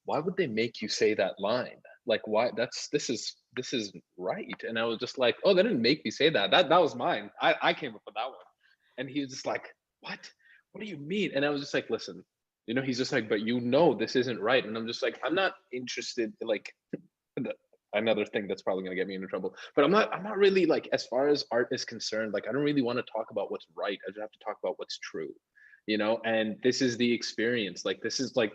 why would they make you say that line? Like, why? This is right. And I was just like, oh, they didn't make me say that. That was mine. I came up with that one. And he was just like, what do you mean? And I was just like, listen, you know, he's just like, but you know, this isn't right. And I'm just like, I'm not interested, like, another thing that's probably gonna get me into trouble, but I'm not really, like, as far as art is concerned, like, I don't really want to talk about what's right. I just have to talk about what's true, you know. And this is the experience. Like, this is, like,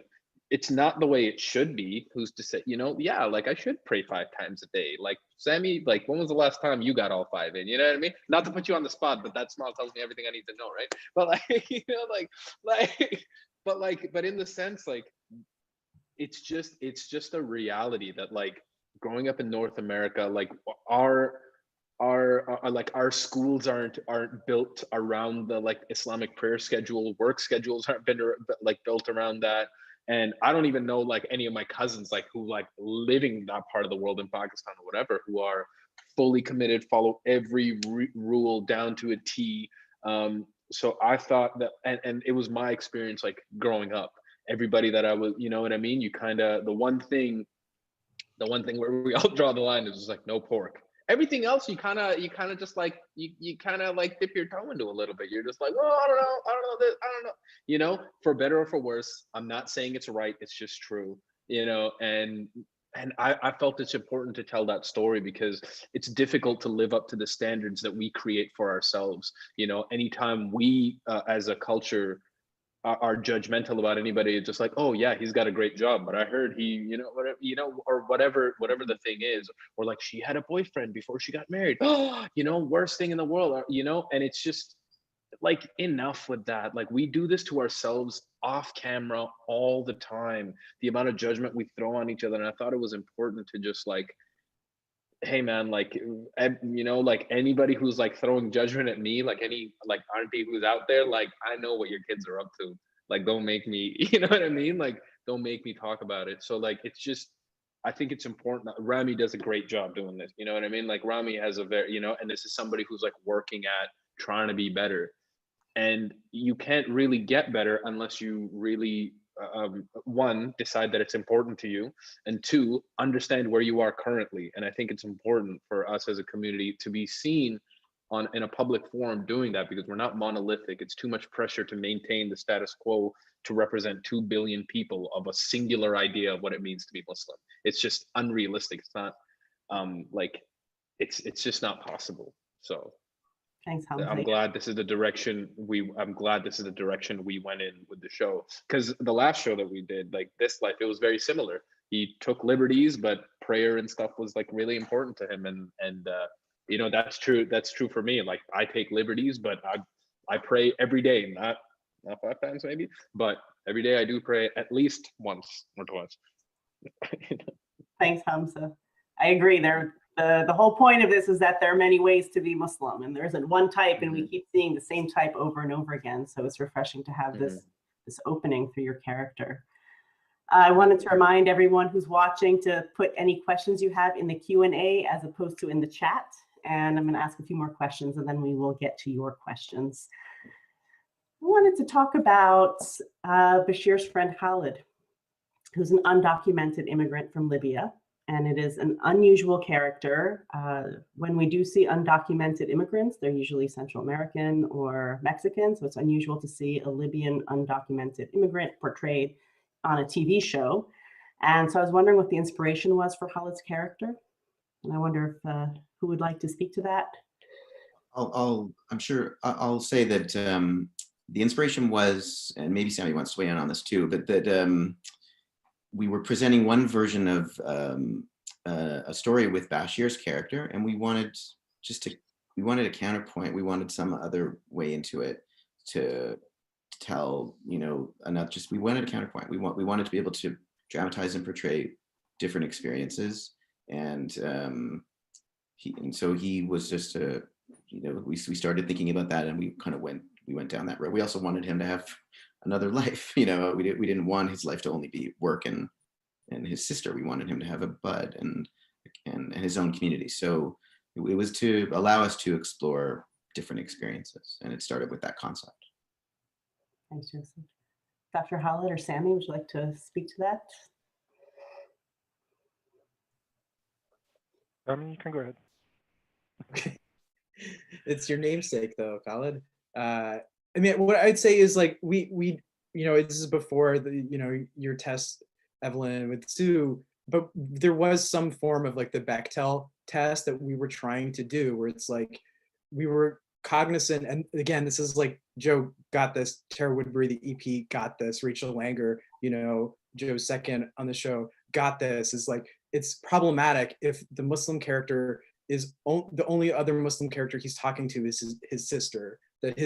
it's not the way it should be. Who's to say, you know? Yeah, like, I should pray 5 times a day. Like, Sammy, like, when was the last time you got all 5 in? You know what I mean? Not to put you on the spot, but that smile tells me everything I need to know, right? But, like, you know, but in the sense, like, it's just a reality that, like, growing up in North America, like, our schools aren't built around the, like, Islamic prayer schedule. Work schedules aren't been, like, built around that. And I don't even know, like, any of my cousins, like, who, like, living that part of the world in Pakistan or whatever, who are fully committed, follow every rule down to a T. So I thought that, and it was my experience, like, growing up, everybody that I was, you know what I mean? You kind of, the one thing where we all draw the line is just, like, no pork. Everything else, you kind of just, like, you kind of, like, dip your toe into a little bit. You're just like, well, I don't know this, I don't know, you know, for better or for worse. I'm not saying it's right, it's just true, you know. And I felt it's important to tell that story because it's difficult to live up to the standards that we create for ourselves, you know. Anytime we as a culture are judgmental about anybody, it's just like, oh yeah, he's got a great job, but I heard he, you know, whatever, you know, or whatever the thing is, or like, she had a boyfriend before she got married, oh, you know, worst thing in the world, you know. And it's just like, enough with that. Like, we do this to ourselves off camera all the time, the amount of judgment we throw on each other. And I thought it was important to just, like, hey man, like, you know, like, anybody who's, like, throwing judgment at me, like, any, like, auntie who's out there, like, I know what your kids are up to. Like, don't make me, you know what I mean? Like, don't make me talk about it. So, like, it's just, I think it's important that Rami does a great job doing this. You know what I mean? Like, Rami has a very, you know, and this is somebody who's, like, working at trying to be better. And you can't really get better unless you really, one, decide that it's important to you, and two, understand where you are currently. And I think it's important for us as a community to be seen in a public forum doing that, because we're not monolithic. It's too much pressure to maintain the status quo to represent 2 billion people of a singular idea of what it means to be Muslim. It's just unrealistic. like it's just not possible. So Thanks, I'm Hamza. glad this is the direction I'm glad this is the direction we went in with the show, because the last show that we did, like This Life, it was very similar. He took liberties, but prayer and stuff was like really important to him, and you know, that's true for me. Like, I take liberties, but I pray every day, not 5 times maybe, but every day I do pray at least once or twice. Thanks, Hamza. I agree. The whole point of this is that there are many ways to be Muslim, and there isn't one type, and we keep seeing the same type over and over again. So it's refreshing to have this opening through your character. I wanted to remind everyone who's watching to put any questions you have in the Q&A as opposed to in the chat. And I'm going to ask a few more questions, and then we will get to your questions. I wanted to talk about Bashir's friend Khalid, who's an undocumented immigrant from Libya. And it is an unusual character. When we do see undocumented immigrants, they're usually Central American or Mexican. So it's unusual to see a Libyan undocumented immigrant portrayed on a TV show. And so I was wondering what the inspiration was for Khalid's character. And I wonder if who would like to speak to that? I'm sure I'll say that the inspiration was, and maybe Sammy wants to weigh in on this too, but that we were presenting one version of a story with Bashir's character, and we wanted a counterpoint. We wanted some other way into it to tell, you know, we wanted a counterpoint. We wanted to be able to dramatize and portray different experiences, and so he was just we started thinking about that, and we went down that road. We also wanted him to have another life. You know, we didn't want his life to only be work and his sister. We wanted him to have a bud and his own community. So it was to allow us to explore different experiences, and it started with that concept. Thanks, Joseph. Dr. Khalid or Sammy, would you like to speak to that? You can go ahead. Okay. It's your namesake though, Khalid. I mean, what I'd say is, like, we you know, this is before your test, Evelyn, with Sue, but there was some form of like the Bechtel test that we were trying to do, where it's like we were cognizant, and again, this is like Joe got this, Tara Woodbury, the EP, got this, Rachel Langer, you know, Joe's second on the show, got this. Is like, it's problematic if the Muslim character is the only other Muslim character he's talking to is his sister, that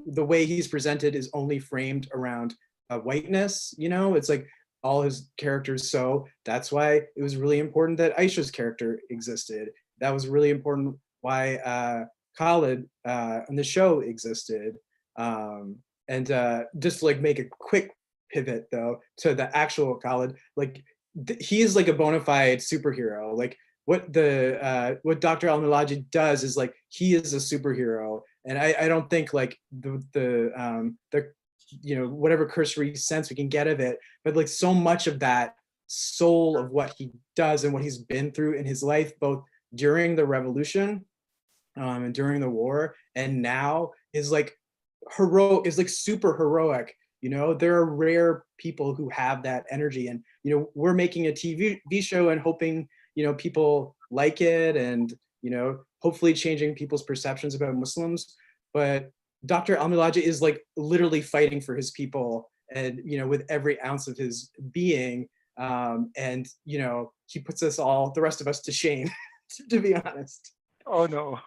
the way he's presented is only framed around whiteness. You know, it's like all his characters. So that's why it was really important that Aisha's character existed. That was really important why Khalid on the show existed. And just to like make a quick pivot though to the actual Khalid, like he is like a bona fide superhero. Like what Dr. Al-Milaji does is like, he is a superhero. And I don't think like the you know, whatever cursory sense we can get of it, but like so much of that soul of what he does and what he's been through in his life, both during the revolution and during the war, and now is like heroic, is like super heroic. You know, there are rare people who have that energy, and you know, we're making a TV show and hoping, you know, people like it, and you know, hopefully changing people's perceptions about Muslims. But Dr. Al-Milaji is like literally fighting for his people, and you know, with every ounce of his being, and you know, he puts us all, the rest of us, to shame, to be honest. Oh no,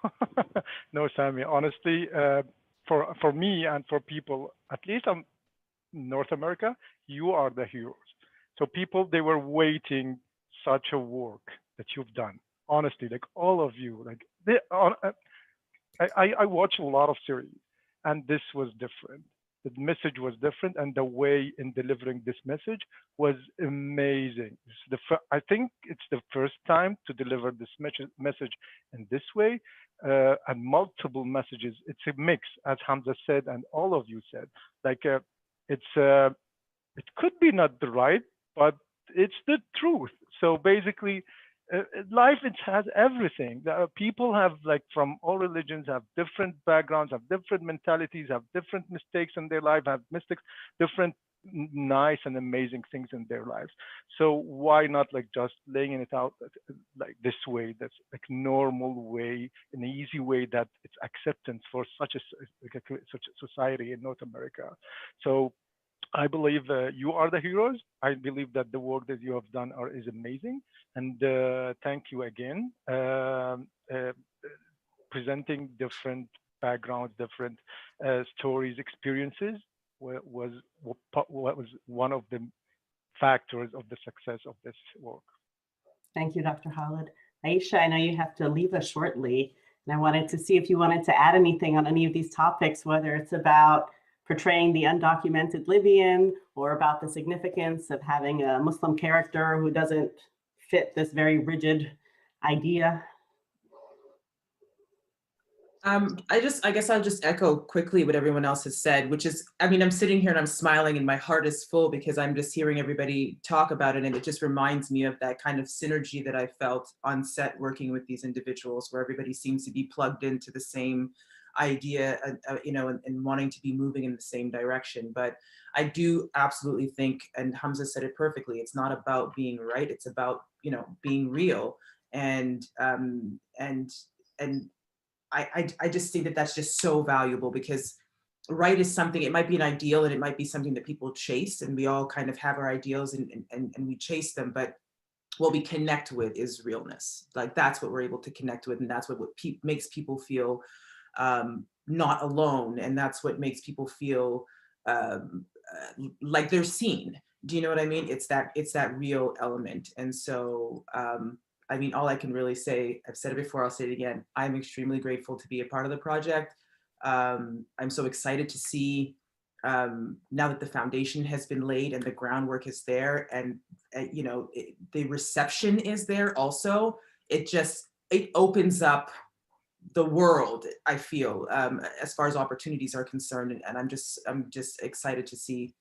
no, Sammy. Honestly, for me and for people, at least in North America, you are the heroes. So people, they were waiting such a work that you've done. Honestly, like all of you, like I watch a lot of series, and this was different. The message was different, and the way in delivering this message was amazing. I think it's the first time to deliver this message in this way, and multiple messages. It's a mix, as Hamza said, and all of you said. Like it could be not the right, but it's the truth. So basically, life, it has everything. People have, like, from all religions, have different backgrounds, have different mentalities, have different mistakes in their life, have mistakes, different nice and amazing things in their lives. So why not like just laying it out like this way? That's like normal way, an easy way that it's acceptance for such such a society in North America. So I believe you are the heroes. I believe that the work that you have done is amazing, and thank you again. Presenting different backgrounds, different stories, experiences was what was one of the factors of the success of this work. Thank you, Dr. Khalid. Aisha, I know you have to leave us shortly, and I wanted to see if you wanted to add anything on any of these topics, whether it's about portraying the undocumented Libyan or about the significance of having a Muslim character who doesn't fit this very rigid idea. I guess I'll just echo quickly what everyone else has said, which is, I mean, I'm sitting here and I'm smiling and my heart is full because I'm just hearing everybody talk about it. And it just reminds me of that kind of synergy that I felt on set working with these individuals, where everybody seems to be plugged into the same idea, and wanting to be moving in the same direction. But I do absolutely think, and Hamza said it perfectly, it's not about being right, it's about, being real. And I just think that that's just so valuable, because right is something, it might be an ideal and it might be something that people chase, and we all kind of have our ideals and we chase them, but what we connect with is realness. Like that's what we're able to connect with, and that's what makes people feel not alone, and that's what makes people feel like they're seen. Do you know what I mean? It's that real element. And so I mean, all I can really say, I've said it before, I'll say it again, I'm extremely grateful to be a part of the project. I'm so excited to see now that the foundation has been laid and the groundwork is there, and the reception is there also. It opens up the world, I feel, as far as opportunities are concerned, and I'm just excited to see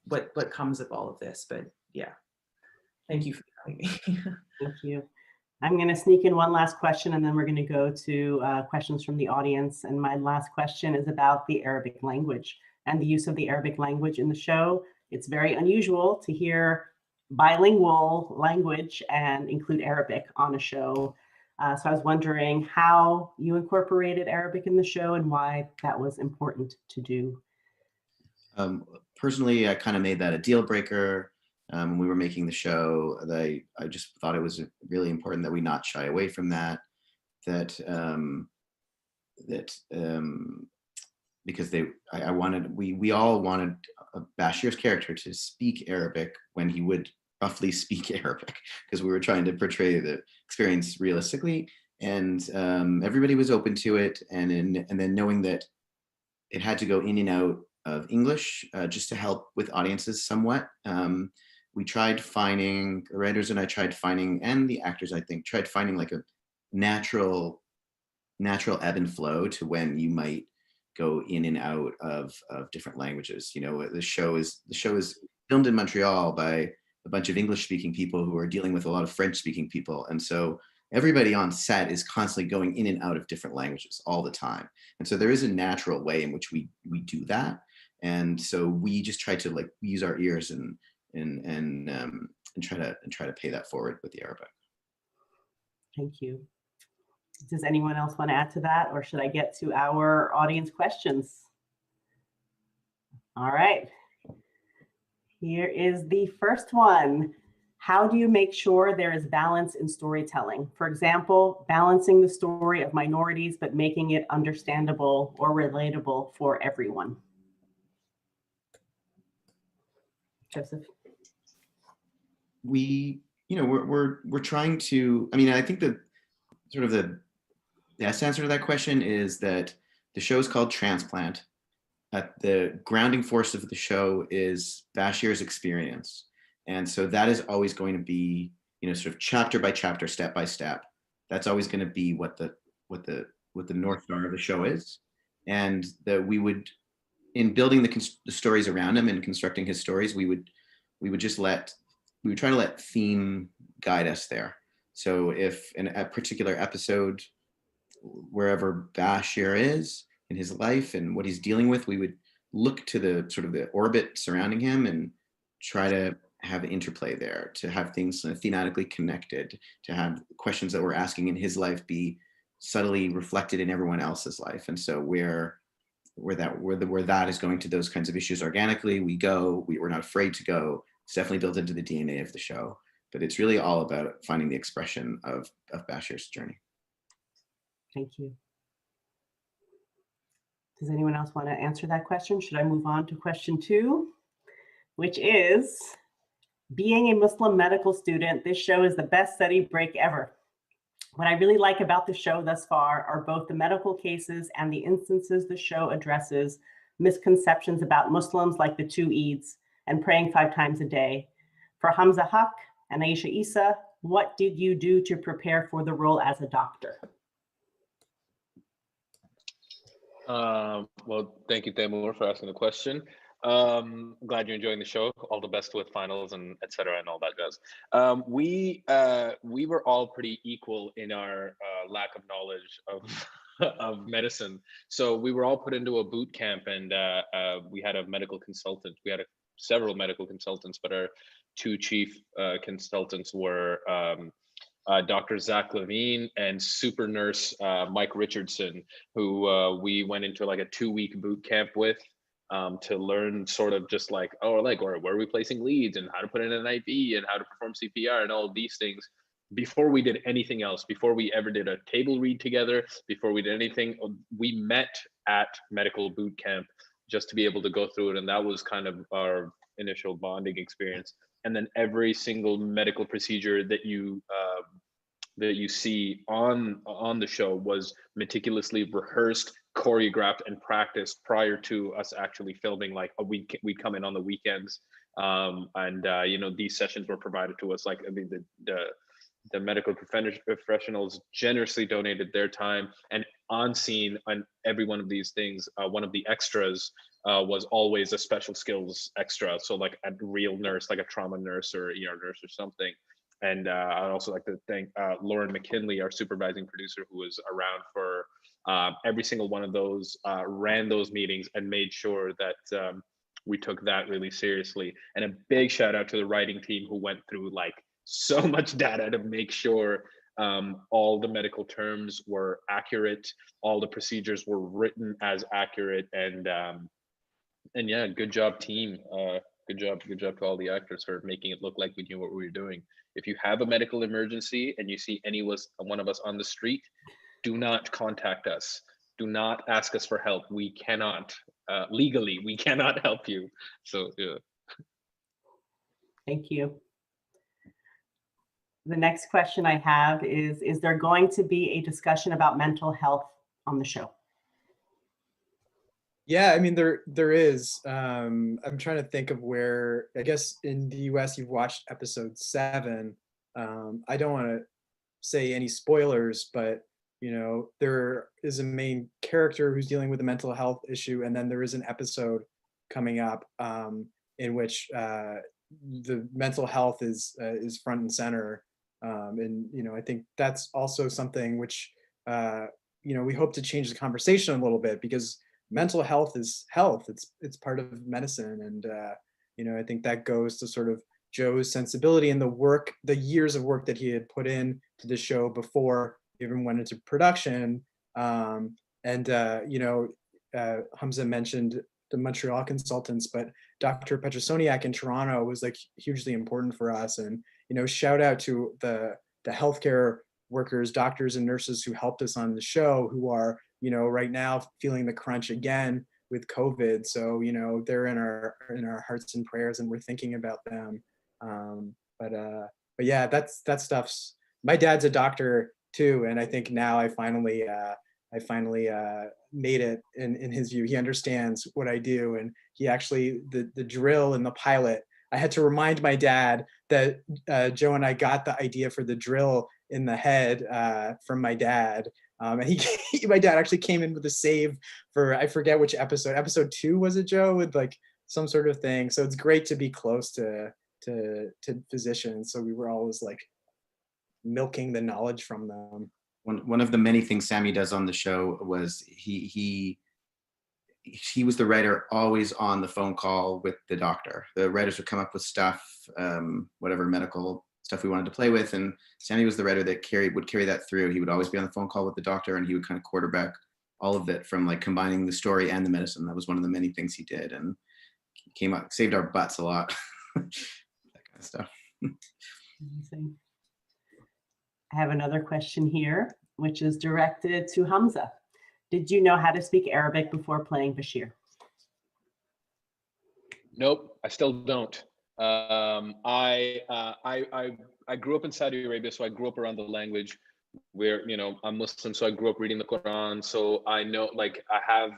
what comes of all of this. But yeah, thank you for having me. Thank you. I'm going to sneak in one last question, and then we're going to go to questions from the audience. And my last question is about the Arabic language and the use of the Arabic language in the show. It's very unusual to hear bilingual language and include Arabic on a show. So I was wondering how you incorporated Arabic in the show and why that was important to do. Personally, I kind of made that a deal breaker. When we were making the show, I just thought it was really important that we not shy away from that. Because we all wanted Bashir's character to speak Arabic when he would roughly speak Arabic, because we were trying to portray the experience realistically, and everybody was open to it. And then knowing that it had to go in and out of English just to help with audiences somewhat. We tried finding, the writers and I tried finding, and the actors, I think, tried finding like a natural ebb and flow to when you might go in and out of different languages. The show is filmed in Montreal by a bunch of English-speaking people who are dealing with a lot of French-speaking people. And so everybody on set is constantly going in and out of different languages all the time. And so there is a natural way in which we do that. And so we just try to like use our ears and try to pay that forward with the Arabic. Thank you. Does anyone else want to add to that, or should I get to our audience questions? All right. Here is the first one. How do you make sure there is balance in storytelling? For example, balancing the story of minorities, but making it understandable or relatable for everyone. Joseph. We're trying to, I mean, I think that sort of the best answer to that question is that the show is called Transplant. The grounding force of the show is Bashir's experience. And so that is always going to be, sort of chapter by chapter, step by step. That's always going to be what the North Star of the show is. And that we would, in building the stories around him and constructing his stories, we would try to let theme guide us there. So if in a particular episode, wherever Bashir is in his life and what he's dealing with, we would look to the sort of the orbit surrounding him and try to have interplay there, to have things thematically connected, to have questions that we're asking in his life be subtly reflected in everyone else's life. And so where that is going to those kinds of issues organically, we're not afraid to go. It's definitely built into the DNA of the show, but it's really all about finding the expression of Bashir's journey. Thank you. Does anyone else want to answer that question? Should I move on to question 2, which is, being a Muslim medical student, this show is the best study break ever. What I really like about the show thus far are both the medical cases and the instances the show addresses misconceptions about Muslims, like the 2 Eids and praying 5 times a day. For Hamza Haq and Aisha Isa, what did you do to prepare for the role as a doctor? Well, thank you, Taimur, for asking the question. I'm glad you're enjoying the show. All the best with finals and etc. and all that jazz. We were all pretty equal in our lack of knowledge of of medicine. So we were all put into a boot camp, and we had a medical consultant. We had several medical consultants, but our 2 chief consultants were Dr. Zach Levine and super nurse Mike Richardson, who we went into like a 2-week boot camp with. To learn sort of just like, where are we placing leads and how to put in an IV and how to perform CPR and all of these things before we did anything else, before we ever did a table read together, before we did anything. We met at medical boot camp just to be able to go through it. And that was kind of our initial bonding experience. And then every single medical procedure that you see on the show was meticulously rehearsed, choreographed, and practiced prior to us actually filming. Like we come in on the weekends, and these sessions were provided to us. Like, I mean, the medical professionals generously donated their time, and on scene on every one of these things, one of the extras was always a special skills extra. So like a real nurse, like a trauma nurse or ER nurse or something. And I'd also like to thank Lauren McKinley, our supervising producer, who was around for every single one of those, ran those meetings and made sure that we took that really seriously. And a big shout out to the writing team, who went through like so much data to make sure all the medical terms were accurate, all the procedures were written as accurate, and yeah, good job team. Good job to all the actors for making it look like we knew what we were doing. If you have a medical emergency and you see one of us on the street, do not contact us. Do not ask us for help. We cannot, legally, we cannot help you. So, yeah. Thank you. The next question I have is there going to be a discussion about mental health on the show? Yeah, I mean, there is. I'm trying to think of where, I guess in the US, you've watched episode 7. I don't want to say any spoilers, but there is a main character who's dealing with a mental health issue, and then there is an episode coming up in which the mental health is front and center. And I think that's also something which we hope to change the conversation a little bit, because mental health is health. It's part of medicine, and I think that goes to sort of Joe's sensibility and the years of work that he had put in to the show before it even went into production. Hamza mentioned the Montreal consultants, but Dr. Petrosoniak in Toronto was like hugely important for us. And shout out to the healthcare workers, doctors and nurses who helped us on the show, who are right now feeling the crunch again with COVID. So they're in our hearts and prayers, and we're thinking about them. But yeah, that stuff's. My dad's a doctor too, and I think now I finally made it in his view. He understands what I do, and he actually the drill and the pilot. I had to remind my dad that Joe and I got the idea for the drill in the head from my dad. And my dad actually came in with a save for, I forget which episode 2 was it, Joe, with like some sort of thing. So it's great to be close to physicians. So we were always like milking the knowledge from them. One of the many things Sammy does on the show was he he was the writer always on the phone call with the doctor. The writers would come up with stuff, whatever medical stuff we wanted to play with, and Sammy was the writer that would carry that through. He would always be on the phone call with the doctor, and he would kind of quarterback all of it, from like combining the story and the medicine. That was one of the many things he did, and saved our butts a lot. That kind of stuff. Amazing. I have another question here, which is directed to Hamza. Did you know how to speak Arabic before playing Bashir? Nope, I still don't. I grew up in Saudi Arabia, so I grew up around the language where, I'm Muslim, so I grew up reading the Quran. So I know, like, I have,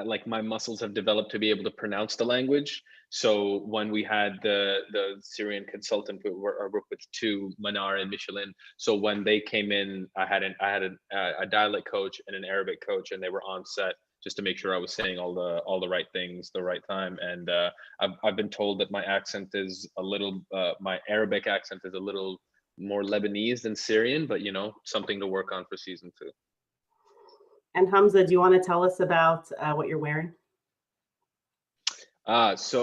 like, my muscles have developed to be able to pronounce the language. So when we had the Syrian consultant, I worked with two, Manar and Michelin. So when they came in, I had a dialect coach and an Arabic coach, and they were on set just to make sure I was saying all the right things the right time. And I've been told that my accent is a little, my Arabic accent is a little more Lebanese than Syrian, but something to work on for season 2. And Hamza, do you want to tell us about what you're wearing? This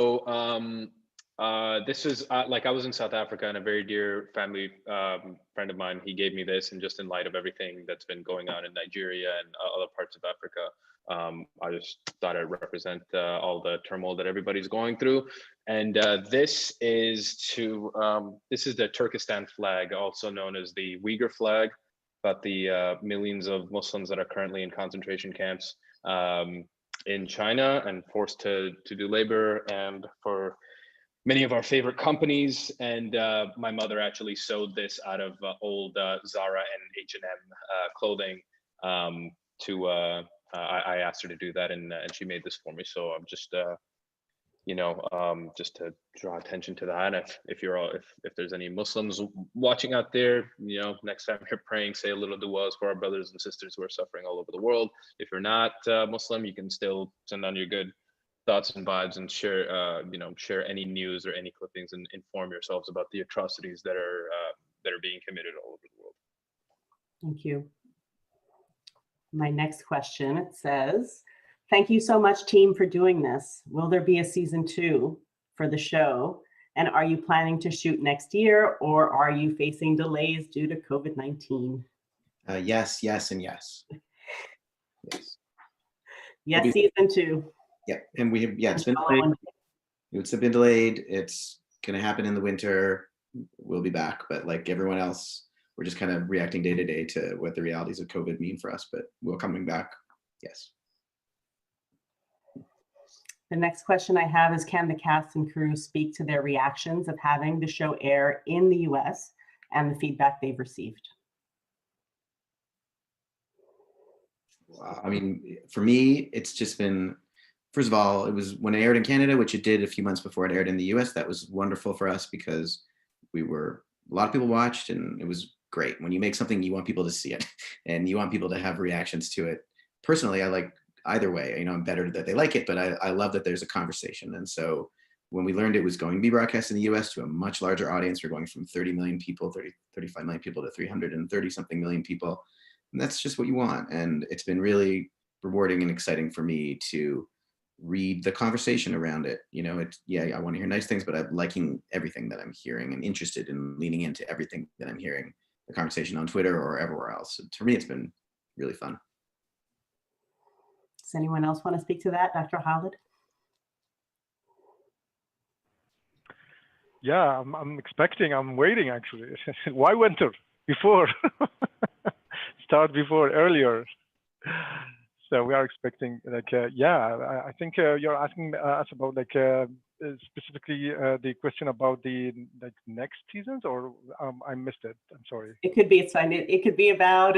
is like, I was in South Africa, and a very dear family friend of mine, he gave me this, and just in light of everything that's been going on in Nigeria and other parts of Africa, I just thought I'd represent all the turmoil that everybody's going through. And this is the Turkestan flag, also known as the Uyghur flag, about the millions of Muslims that are currently in concentration camps in China and forced to do labor, and for many of our favorite companies. And my mother actually sewed this out of old Zara and H&M clothing. I asked her to do that, and she made this for me. So I'm just just to draw attention to that. If there's any Muslims watching out there, next time you're praying, say a little du'as for our brothers and sisters who are suffering all over the world. If you're not Muslim, you can still send on your good thoughts and vibes, and share any news or any clippings, and inform yourselves about the atrocities that are being committed all over the world. Thank you. My next question, it says, thank you so much, team, for doing this. Will there be a season 2 for the show? And are you planning to shoot next year, or are you facing delays due to COVID-19? Yes, and yes. Yes. Yes, season 2. Yeah, and it's been delayed. It's been delayed. It's going to happen in the winter. We'll be back, but like everyone else, we're just kind of reacting day to day to what the realities of COVID mean for us, but we're coming back. Yes. The next question I have is, can the cast and crew speak to their reactions of having the show air in the US and the feedback they've received? I mean, for me, it's just been, first of all, it was when it aired in Canada, which it did a few months before it aired in the US. That was wonderful for us because a lot of people watched, and it was great. When you make something, you want people to see it and you want people to have reactions to it. Personally, I like either way. I'm better that they like it, but I love that there's a conversation. And so when we learned it was going to be broadcast in the US to a much larger audience, we're going from 35 million people to 330 something million people. And that's just what you want. And it's been really rewarding and exciting for me to read the conversation around it. I want to hear nice things, but I'm liking everything that I'm hearing and interested in leaning into everything that I'm hearing, the conversation on Twitter or everywhere else. So for me, it's been really fun. Does anyone else want to speak to that, Dr. Khalid? Yeah, I'm waiting actually. Why winter? Before. Start before, earlier. So we are expecting, I think you're asking us about specifically the question about the next seasons, or I missed it. I'm sorry. It could be, it's fine. It could be about,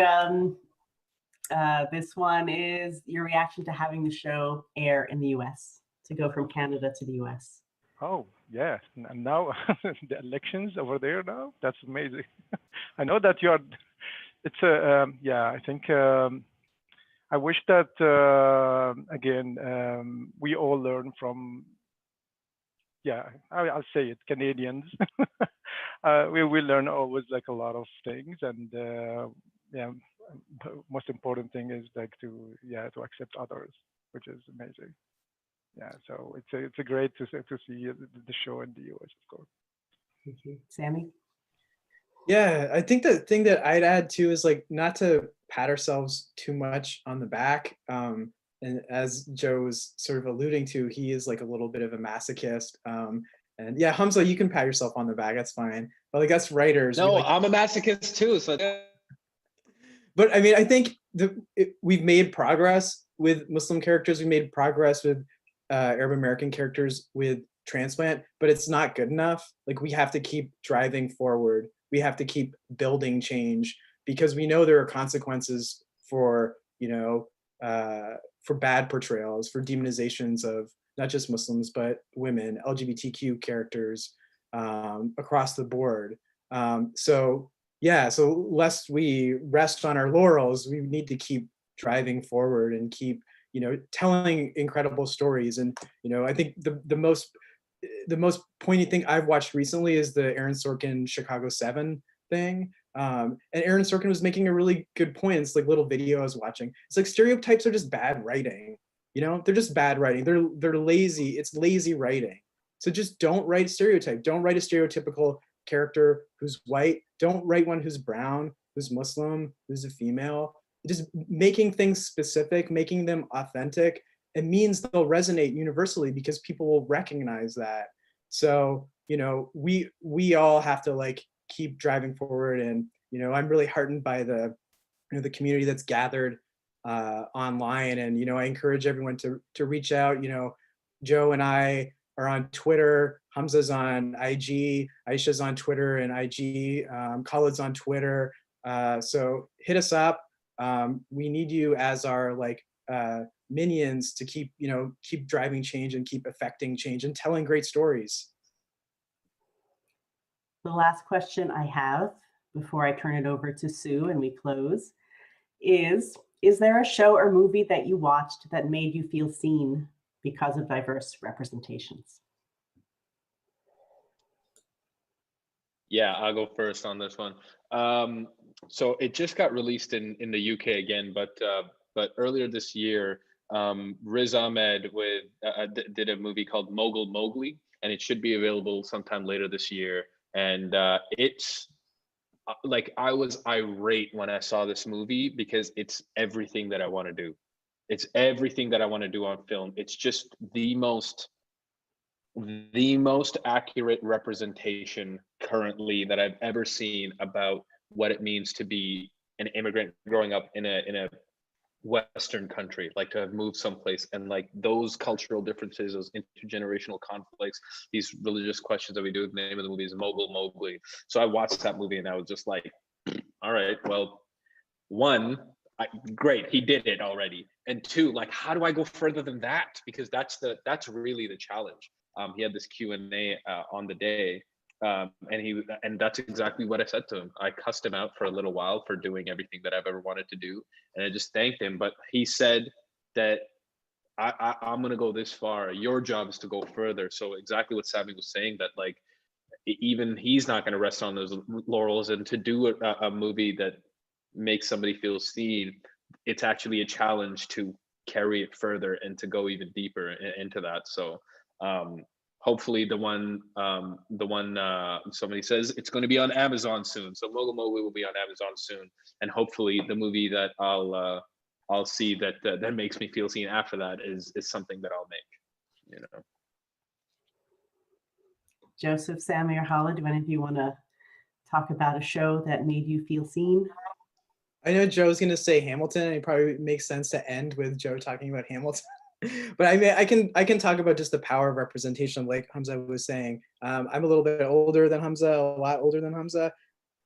this one is your reaction to having the show air in the US, to go from Canada to the US. Oh, yes. And now the elections over there now, that's amazing. I know that I think I wish that, again, we all learn from, I'll say it, Canadians. We learn always a lot of things, and most important thing is to accept others. which is amazing. Yeah, so it's a great to see the show in the US, of course. Thank you. Sammy? Yeah, I think the thing that I'd add too is like not to pat ourselves too much on the back. And as Joe was sort of alluding to, he is like a little bit of a masochist. And yeah, Hamza, you can pat yourself on the back, that's fine. But like us writers, No, I'm a masochist too. So but I mean, I think we've made progress with Muslim characters. We made progress with Arab American characters with Transplant, but it's not good enough. Like we have to keep driving forward. We have to keep building change because we know there are consequences for, for bad portrayals, for demonizations of not just Muslims, but women, LGBTQ characters across the board. So lest we rest on our laurels, we need to keep driving forward and keep, telling incredible stories. And, I think the most poignant thing I've watched recently is the Aaron Sorkin Chicago 7 thing. And Aaron Sorkin was making a really good point. It's like little video I was watching. It's like stereotypes are just bad writing. They're just bad writing. They're lazy. It's lazy writing. So just don't write stereotype. Don't write a stereotypical character who's white. Don't write one who's brown, who's Muslim, who's a female. Just making things specific, making them authentic, it means they'll resonate universally because people will recognize that. So, we all have to like keep driving forward. And, I'm really heartened by the community that's gathered online. And, I encourage everyone to reach out. Joe and I are on Twitter. Hamza's on IG. Aisha's on Twitter and IG. Khalid's on Twitter. So hit us up. We need you as our minions to keep driving change and keep affecting change and telling great stories. The last question I have before I turn it over to Sue and we close is there a show or movie that you watched that made you feel seen because of diverse representations? Yeah, I'll go first on this one. So it just got released in the UK again, but earlier this year, Riz Ahmed did a movie called Mogul Mowgli, and it should be available sometime later this year. And it's like I was irate when I saw this movie because it's everything that I want to do. It's everything that I want to do on film. It's just the most accurate representation currently that I've ever seen about what it means to be an immigrant growing up in a Western country, like to have moved someplace, and like those cultural differences, those intergenerational conflicts, these religious questions that we do. The name of the movie is Mogul Mowgli. So I watched that movie and I was just like, all right, well, one, great, he did it already, and two, like, how do I go further than that? Because that's really the challenge. He had this Q&A on the day, and that's exactly what I said to him. I cussed him out for a little while for doing everything that I've ever wanted to do, and I just thanked him. But he said that I'm gonna go this far. Your job is to go further. So exactly what Sammy was saying, that like even he's not gonna rest on those laurels, and to do a movie that makes somebody feel seen, it's actually a challenge to carry it further and to go even deeper into that. So hopefully the one somebody says it's going to be on Amazon soon. So Mogul Mowgli will be on Amazon soon, and hopefully the movie that I'll see that makes me feel seen after that is something that I'll make. Joseph, Sammy, or Khalid, do any of you want to talk about a show that made you feel seen? I know Joe's going to say Hamilton, and it probably makes sense to end with Joe talking about Hamilton. But I mean, I can talk about just the power of representation, like Hamza was saying. I'm a little bit older than Hamza, a lot older than Hamza.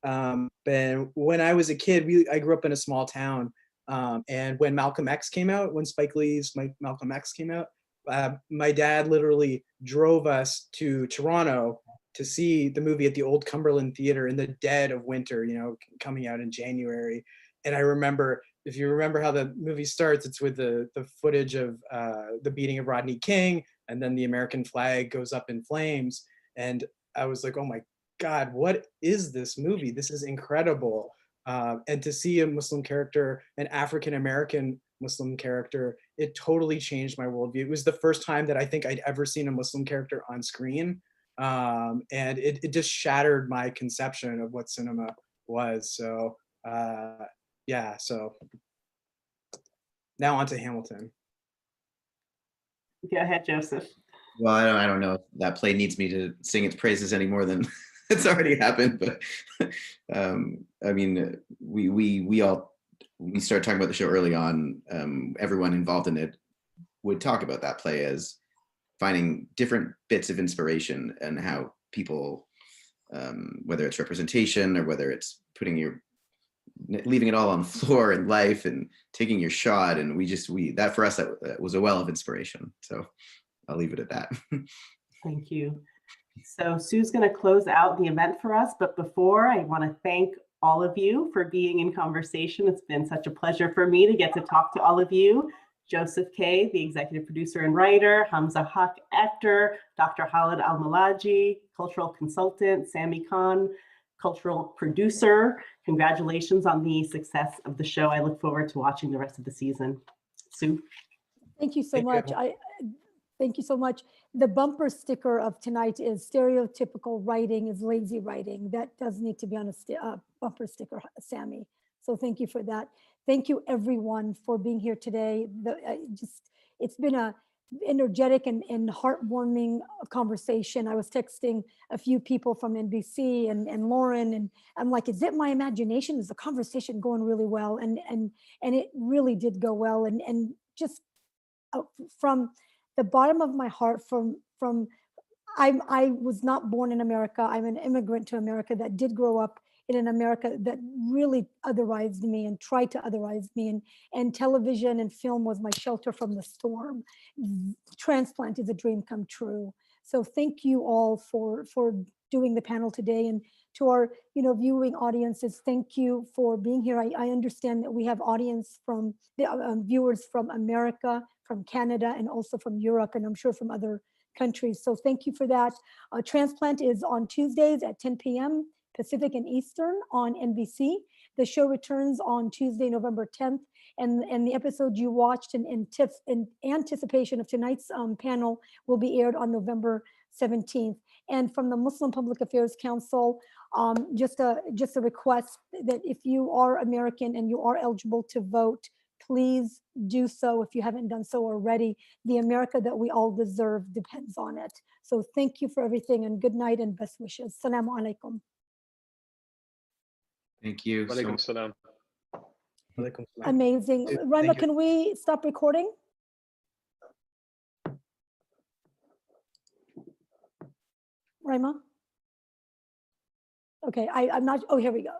But when I was a kid, I grew up in a small town. And when Malcolm X came out, when Spike Lee's Malcolm X came out, my dad literally drove us to Toronto to see the movie at the Old Cumberland Theater in the dead of winter, coming out in January. And I remember, if you remember how the movie starts, it's with the footage of the beating of Rodney King, and then the American flag goes up in flames. And I was like, oh my God, what is this movie? This is incredible. And to see a Muslim character, an African-American Muslim character, it totally changed my worldview. It was the first time that I think I'd ever seen a Muslim character on screen. And it just shattered my conception of what cinema was. So yeah, so now on to Hamilton. Go ahead, Joseph. Well, I don't know if that play needs me to sing its praises any more than it's already happened. But I mean, we started talking about the show early on. Everyone involved in it would talk about that play as finding different bits of inspiration and how people, whether it's representation or whether it's leaving it all on the floor in life and taking your shot. And that for us, that was a well of inspiration. So I'll leave it at that. Thank you. So Sue's going to close out the event for us. But before, I want to thank all of you for being in conversation. It's been such a pleasure for me to get to talk to all of you. Joseph Kay, the executive producer and writer, Hamza Haq, actor, Dr. Khalid Al-Malaji, cultural consultant, Sami Khan, cultural producer. Congratulations on the success of the show. I look forward to watching the rest of the season. Sue? Thank you so much. Thank you so much. The bumper sticker of tonight is stereotypical writing is lazy writing. That does need to be on a bumper sticker, Sammy. So thank you for that. Thank you everyone for being here today. It's been a energetic and heartwarming conversation. I was texting a few people from NBC and Lauren, and I'm like, is it my imagination? Is the conversation going really well? And it really did go well. And just from the bottom of my heart, I was not born in America. I'm an immigrant to America that did grow up in an America that really otherized me and tried to otherize me. And television and film was my shelter from the storm. Transplant is a dream come true. So thank you all for doing the panel today. And to our viewing audiences, thank you for being here. I understand that we have audience from the viewers from America, from Canada, and also from Europe, and I'm sure from other countries. So thank you for that. Transplant is on Tuesdays at 10 p.m. Pacific and Eastern on NBC. The show returns on Tuesday, November 10th, and the episode you watched in anticipation of tonight's panel will be aired on November 17th. And from the Muslim Public Affairs Council, just a request that if you are American and you are eligible to vote, please do so if you haven't done so already. The America that we all deserve depends on it. So thank you for everything, and good night and best wishes. Assalamu alaikum. Thank you. Walaikum salam. Amazing. Rima, can we stop recording? Rima? Okay, I'm not, oh, here we go.